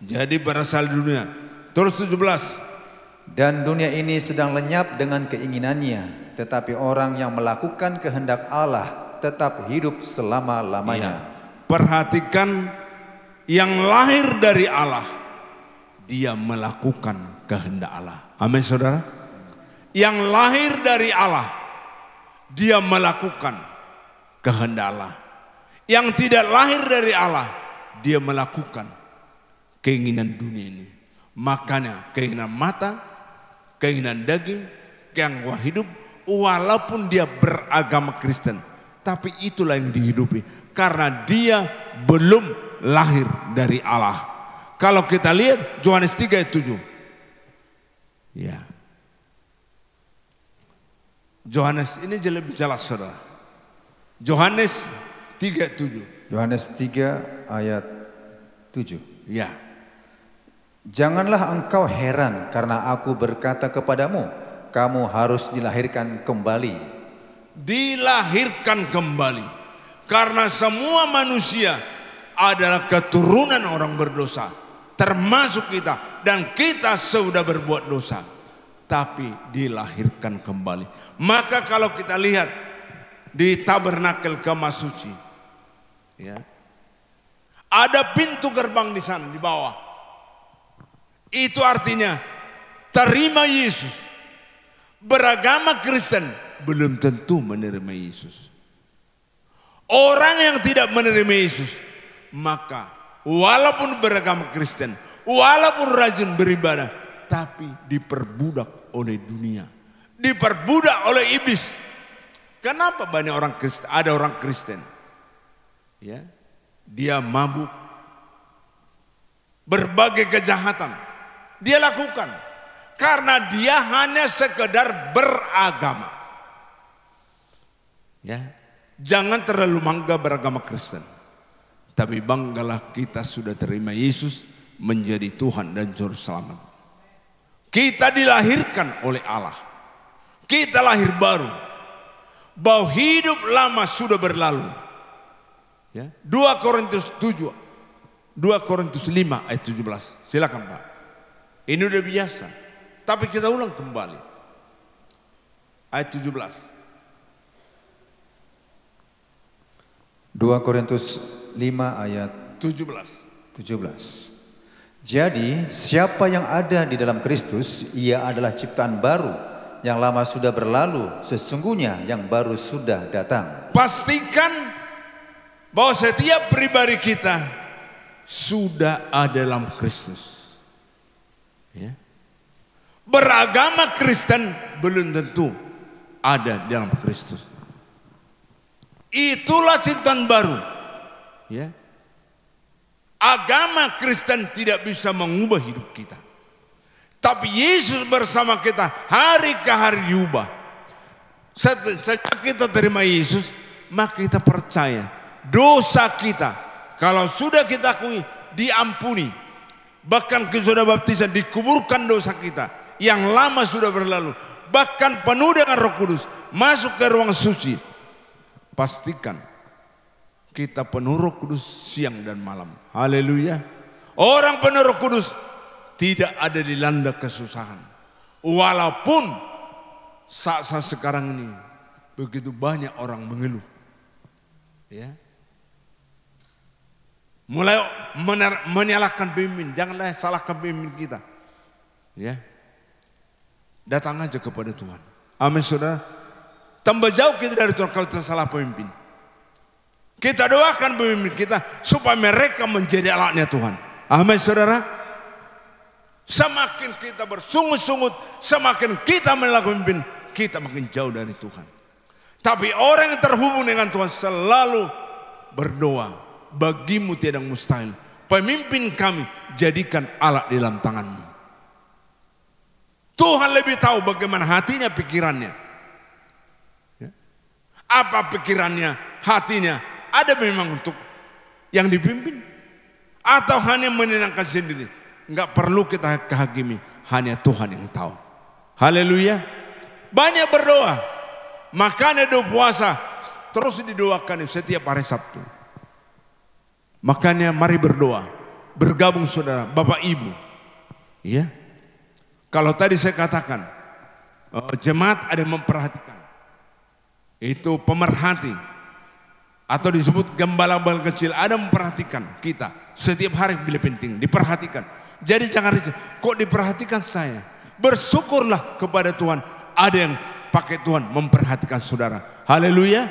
Jadi berasal dari dunia. Terus 17. Dan dunia ini sedang lenyap dengan keinginannya, tetapi orang yang melakukan kehendak Allah tetap hidup selama-lamanya. Iya. Perhatikan, yang lahir dari Allah, dia melakukan kehendak Allah. Amin saudara. Yang lahir dari Allah, dia melakukan kehendak Allah. Yang tidak lahir dari Allah, dia melakukan keinginan dunia ini. Makanya keinginan mata, keinginan daging, keangkuhan hidup, walaupun dia beragama Kristen, tapi itulah yang dihidupi karena dia belum lahir dari Allah. Kalau kita lihat Yohanes 3 ayat 7. Ya. Yohanes ini lebih jelas saudara. Yohanes 3 ayat 7. Yohanes 3 ayat 7. Ya. Janganlah engkau heran karena aku berkata kepadamu, kamu harus dilahirkan kembali. Dilahirkan kembali. Karena semua manusia adalah keturunan orang berdosa, termasuk kita, dan kita sudah berbuat dosa, tapi dilahirkan kembali. Maka kalau kita lihat di tabernakel Kemah Suci, ya, ada pintu gerbang di sana di bawah. Itu artinya terima Yesus. Beragama Kristen belum tentu menerima Yesus. Orang yang tidak menerima Yesus, maka walaupun beragama Kristen, walaupun rajin beribadah, tapi diperbudak oleh dunia, diperbudak oleh iblis. Kenapa banyak orang Kristen? Ada orang Kristen, ya, dia mabuk, berbagai kejahatan dia lakukan karena dia hanya sekedar beragama. Ya. Jangan terlalu bangga beragama Kristen, tapi banggalah kita sudah terima Yesus menjadi Tuhan dan Juru Selamat. Kita dilahirkan oleh Allah. Kita lahir baru. Bahwa hidup lama sudah berlalu. Ya. 2 Korintus 7, 2 Korintus 5 ayat 17. Silakan Pak. Ini udah biasa, tapi kita ulang kembali. Ayat 17. 2 Korintus 5 ayat 17. Jadi siapa yang ada di dalam Kristus, ia adalah ciptaan baru. Yang lama sudah berlalu, sesungguhnya yang baru sudah datang. Pastikan bahwa setiap pribadi kita sudah ada dalam Kristus. Ya. Beragama Kristen belum tentu ada dalam Kristus. Itulah ciptaan baru. Ya. Agama Kristen tidak bisa mengubah hidup kita, tapi Yesus bersama kita hari ke hari diubah. Sejak kita terima Yesus, maka kita percaya dosa kita, kalau sudah kita akui, diampuni. Bahkan kita sudah baptisan, dikuburkan dosa kita yang lama sudah berlalu. Bahkan penuh dengan Roh Kudus, masuk ke ruang suci. Pastikan kita penuh Roh Kudus siang dan malam. Haleluya. Orang penuh Roh Kudus tidak ada dilanda kesusahan. Walaupun saat sekarang ini begitu banyak orang mengeluh. Ya. Mulai menyalahkan pemimpin. Janganlah salahkan pemimpin kita. Ya. Datang aja kepada Tuhan. Amin saudara. Tambah jauh kita dari Tuhan kalau kita salah pemimpin. Kita doakan pemimpin kita supaya mereka menjadi alatnya Tuhan. Amin saudara. Semakin kita bersungut-sungut, semakin kita melakukan pemimpin, kita makin jauh dari Tuhan. Tapi orang yang terhubung dengan Tuhan selalu berdoa, bagimu tiada yang mustahil. Pemimpin kami jadikan alat di dalam tanganmu. Tuhan lebih tahu bagaimana hatinya, pikirannya. Ya. Apa pikirannya, hatinya, ada memang untuk yang dipimpin. Atau hanya menenangkan sendiri. Enggak perlu kita kehakimi, hanya Tuhan yang tahu. Haleluya. Banyak berdoa. Makanya doa puasa terus didoakan setiap hari Sabtu. Makanya mari berdoa. Bergabung saudara, Bapak Ibu. Ya. Kalau tadi saya katakan jemaat ada yang memperhatikan. Itu pemerhati. Atau disebut gembala-gembala kecil, ada yang memperhatikan kita. Setiap hari bila penting diperhatikan. Jadi jangan risau, kok diperhatikan saya? Bersyukurlah kepada Tuhan, ada yang pakai Tuhan memperhatikan saudara. Haleluya.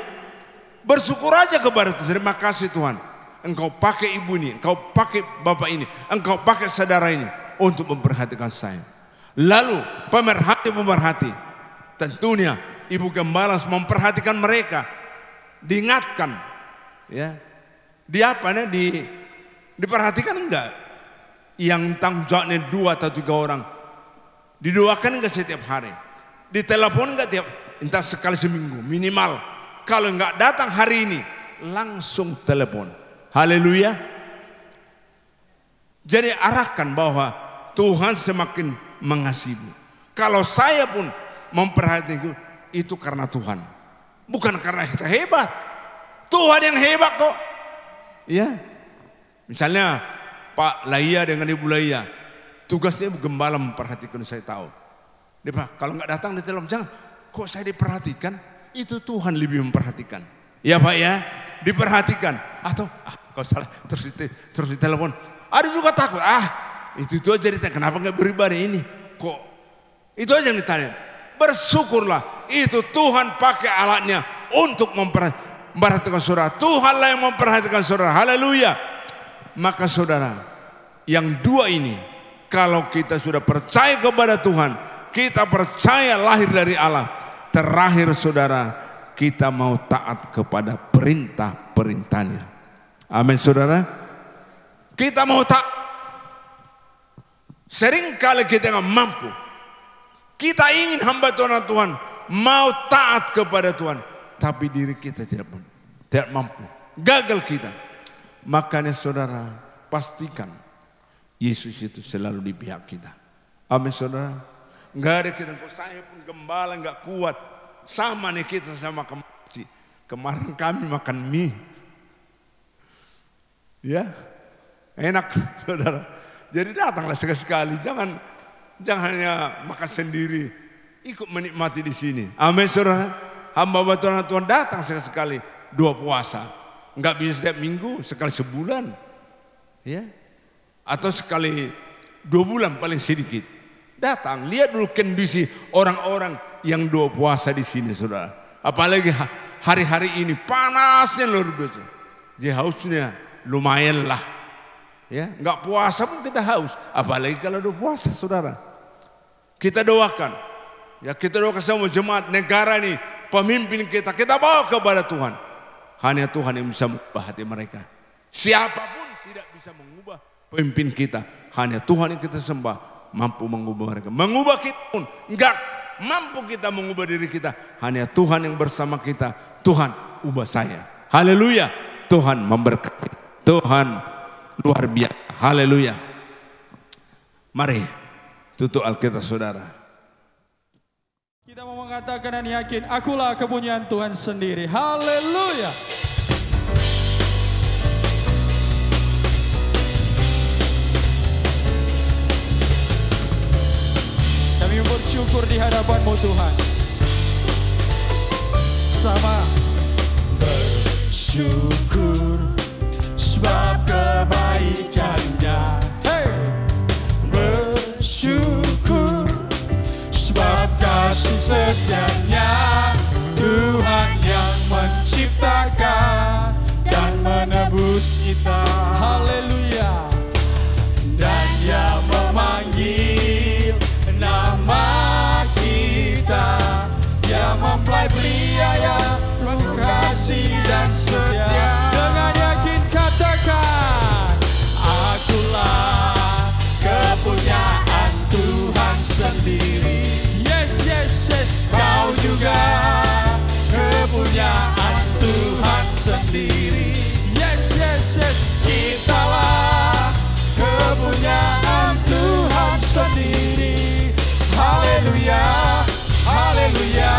Bersyukur aja kepada Tuhan. Terima kasih Tuhan, Engkau pakai ibu ini, Engkau pakai bapak ini, Engkau pakai saudara ini untuk memperhatikan saya. Lalu pemerhati, tentunya ibu gembala memperhatikan mereka, diingatkan, ya, diperhatikan enggak? Yang tanggung jawabnya 2 atau 3 orang, didoakan enggak setiap hari? Ditelepon enggak entah sekali seminggu minimal. Kalau enggak datang hari ini, langsung telepon. Haleluya. Jadi arahkan bahwa Tuhan semakin mengasihimu. Kalau saya pun memperhatikan itu karena Tuhan, bukan karena kita hebat. Tuhan yang hebat kok. Ya. Misalnya Pak Laia dengan Ibu Laia, tugasnya gembala memperhatikan, saya tahu. Dia Pak, kalau nggak datang di telepon, jangan. Kok saya diperhatikan? Itu Tuhan lebih memperhatikan. Ya Pak ya, diperhatikan. Atau kau salah terus di telepon. Ada juga takut. Itu aja ditanya. Kenapa nggak beribadah ini? Kok? Itu aja yang ditanya. Bersyukurlah. Itu Tuhan pakai alatnya untuk memperhatikan saudara. Tuhanlah yang memperhatikan saudara. Haleluya. Maka saudara, yang 2 ini, kalau kita sudah percaya kepada Tuhan, kita percaya lahir dari Allah, terakhir saudara, kita mau taat kepada perintah-perintahnya. Amin saudara. Kita mau taat. Seringkali kita nggak mampu. Kita ingin hamba Tuhan mau taat kepada Tuhan, tapi diri kita tidak mampu. Gagal kita. Makanya saudara, pastikan Yesus itu selalu di pihak kita. Amin saudara. Enggak ada kita, kok saya pun gembala enggak kuat. Sama nih kita sama kemarin kami makan mie. Ya. Enak saudara. Jadi datanglah sekali-sekali, jangan hanya makan sendiri. Ikut menikmati di sini. Amin saudara. Hamba Tuhan datang sekali-sekali 2 puasa. Enggak bisa setiap minggu, sekali sebulan. Ya. Atau sekali 2 bulan paling sedikit. Datang, lihat dulu kondisi orang-orang yang 2 puasa di sini, saudara. Apalagi hari-hari ini panasnya luar biasa. Jadi hausnya lumayan lah. Ya, enggak puasa pun kita haus. Apalagi kalau 2 puasa, saudara. Kita doakan. Ya, kita doakan semua jemaat negara ini, pemimpin kita bawa kepada Tuhan. Hanya Tuhan yang bisa mengubah hati mereka. Siapapun tidak bisa mengubah pemimpin kita. Hanya Tuhan yang kita sembah mampu mengubah mereka. Mengubah kita pun enggak mampu kita mengubah diri kita. Hanya Tuhan yang bersama kita. Tuhan, ubah saya. Haleluya. Tuhan memberkati. Tuhan luar biasa. Haleluya. Mari tutup Alkitab saudara. Kita mau mengatakan dan yakin, akulah kepunyaan Tuhan sendiri. Haleluya. Kami bersyukur di hadapan-Mu Tuhan. Sama. Bersyukur sebab kebaikan-Nya. Hey. Bersyukur sebab kasih setia-Nya. Tuhan yang menciptakan dan menebus kita. Haleluya. Dan Dia memanggil yes, yes. Kau juga kepunyaan Tuhan sendiri. Yes, yes, yes. Kitalah kepunyaan Tuhan sendiri. Haleluya, haleluya,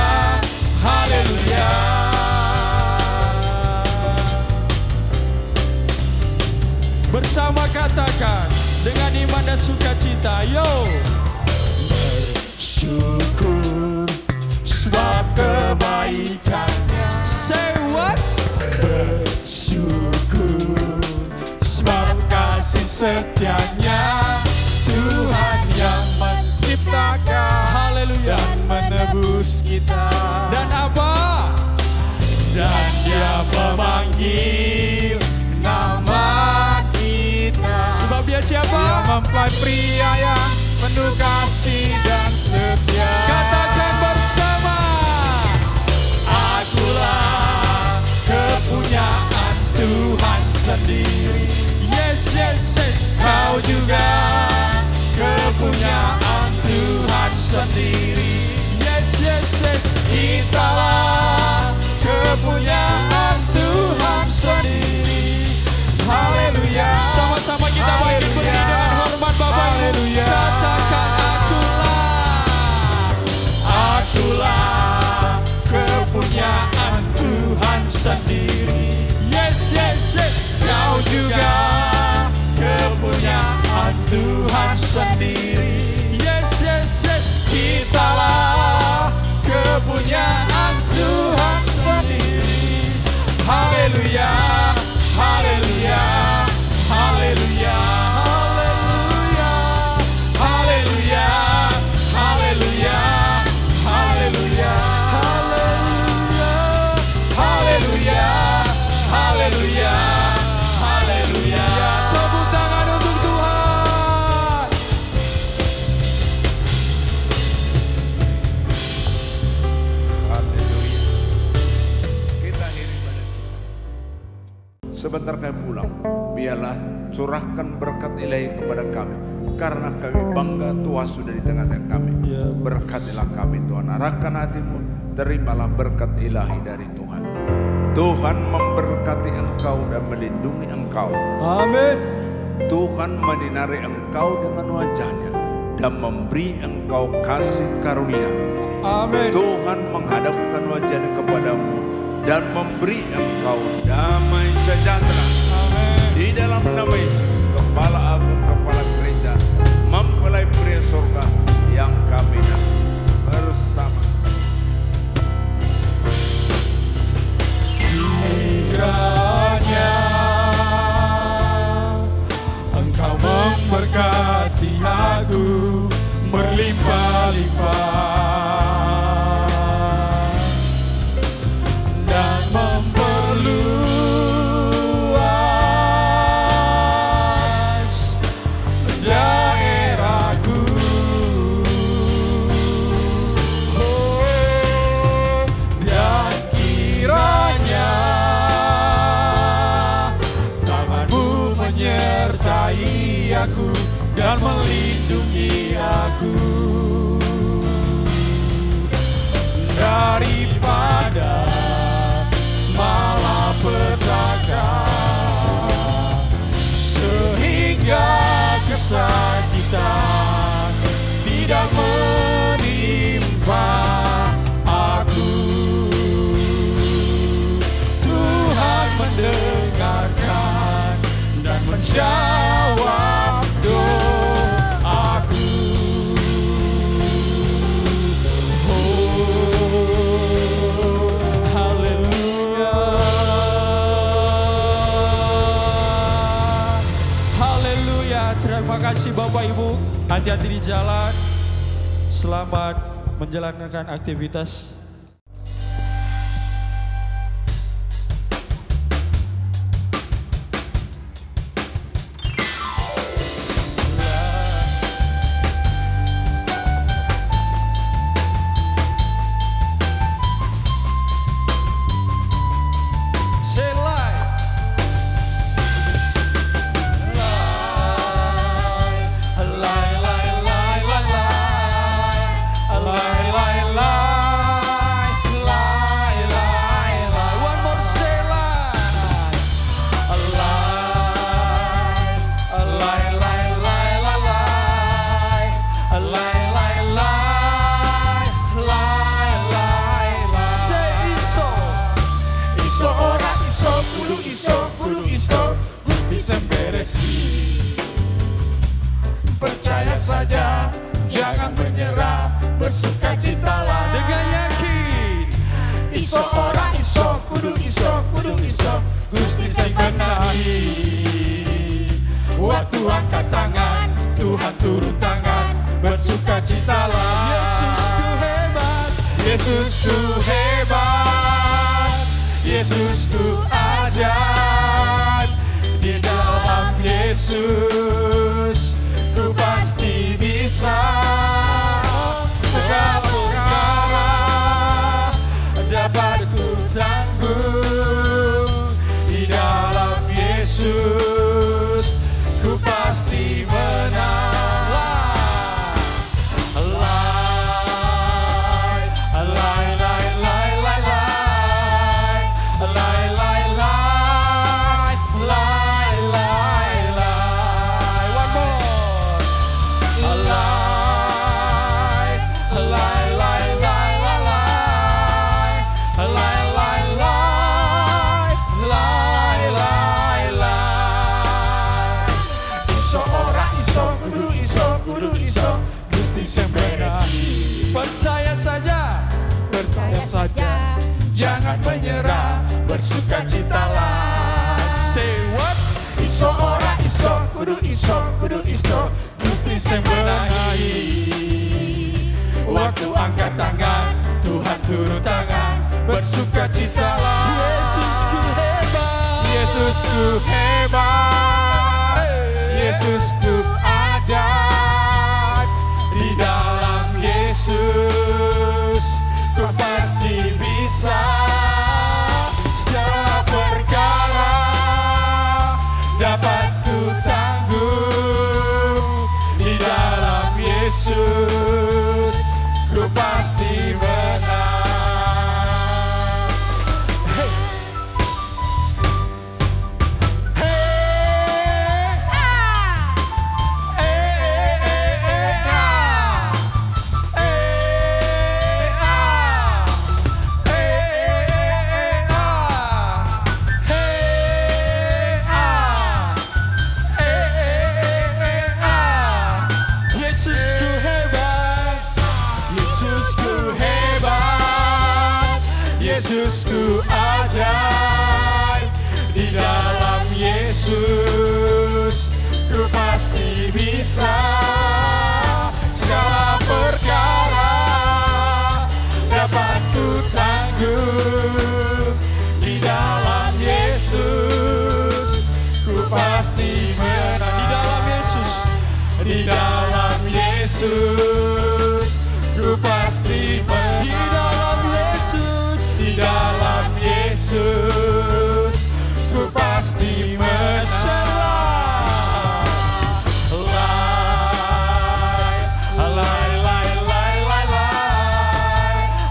haleluya. Bersama katakan dengan iman dan sukacita. Yo. Syukur sebab kebaikannya. Say what? Bersyukur sebab kasih setianya. Tuhan yang menciptakan Haleluya. dan menebus kita. Dan apa? Dan Dia memanggil nama kita. Sebab dia siapa? Dia mempelai pria yang penuh kasih dan setia. Katakan bersama. Akulah kepunyaan Tuhan sendiri. Yes, yes, yes. Kau juga kepunyaan Tuhan sendiri. Yes, yes, yes. Kitalah kepunyaan Tuhan sendiri. Haleluya. Sama-sama kita bagi beri dengan hormat Bapak Ibu. Haleluya. Katakan Akulah kepunyaan Tuhan sendiri. yes, yes, yes. Kau juga kepunyaan Tuhan sendiri. Yes, yes, yes. Kitalah kepunyaan Tuhan sendiri. Haleluya, haleluya, haleluya, haleluya, haleluya, haleluya, haleluya, haleluya, haleluya. Tepuk tangan untuk Tuhan. Haleluya. Kita akhiri pada kita. Sebentar kami pulang, biarlah curahkan berkat ilahi kepada kami. Karena kami bangga Tuhan sudah di tengah-tengah kami. Berkatilah kami Tuhan, arahkan hatimu, terimalah berkat ilahi dari Tuhan. Tuhan memberkati engkau dan melindungi engkau. Amin. Tuhan menyinari engkau dengan wajahnya dan memberi engkau kasih karunia. Amin. Tuhan menghadapkan wajahnya kepadamu dan memberi engkau damai sejahtera. Di dalam nama Yesus, Kepala Agung, Kepala Gereja, mempelai pria surga yang kami nanti bersama. Kiranya Engkau memberkati aku berlimpah-limpah dan memperluas daerahku. Dan kiranya tanganmu menyertai aku dan melindungi aku daripada malapetaka, sehingga kesakitan tidak menimpa aku. Tuhan mendengarkan dan menjawab doaku. Haleluya. Haleluya. Terima kasih Bapak Ibu. Hati-hati di jalan. Selamat menjalankan aktivitas. Lai, lai, lai, lai, lai, lai, lai, lai, saja, jangan menyerah, bersukacitalah Dengan yakin iso ora iso, kudu iso, kudu iso, Gusti sing menahi. Waktu angkat tangan, Tuhan turun tangan, bersukacitalah. Yesusku hebat, Yesusku hebat, Yesusku ajaib. Di dalam Yesus ku pasti bisa. Segala perkara dapat ku tanggung. Di dalam Yesus ku pasti menang. percaya saja, Percaya saja, jangan menyerah, bersukacitalah. say what? Iso ora iso, kudu iso, kudu iso, Gusti sing menahi. Waktu angkat tangan, Tuhan turun tangan, bersukacitalah. Yesusku hebat, Yesusku hebat, Yesusku ajaib. Di dalam Yesus ku pasti bisa. Segala perkara dapat ku tanggung. Di dalam Yesus ku pasti menang. Hey. Hey. Yesusku hebat, Yesusku hebat, Yesusku ajaib. Di dalam Yesus ku pasti bisa. Segala perkara dapat ku tanggung. Di dalam Yesus ku pasti menang. di dalam Yesus, Di dalam Yesus ku pasti menang. di dalam Yesus, Di dalam Yesus ku pasti menang. Lai, lai, lai, lai, lai.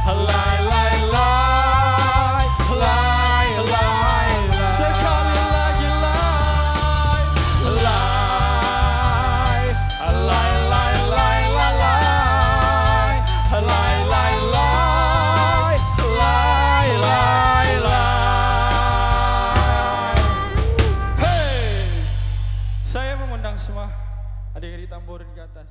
Lai, lai, lai. Lai, lai, lai. sekali lagi lai. Lai, lai, lai, lai, lai, lai. Lai, lai, lai. Lai, lai, lai. Hey, saya mengundang semua adik-adik tamborin ke atas.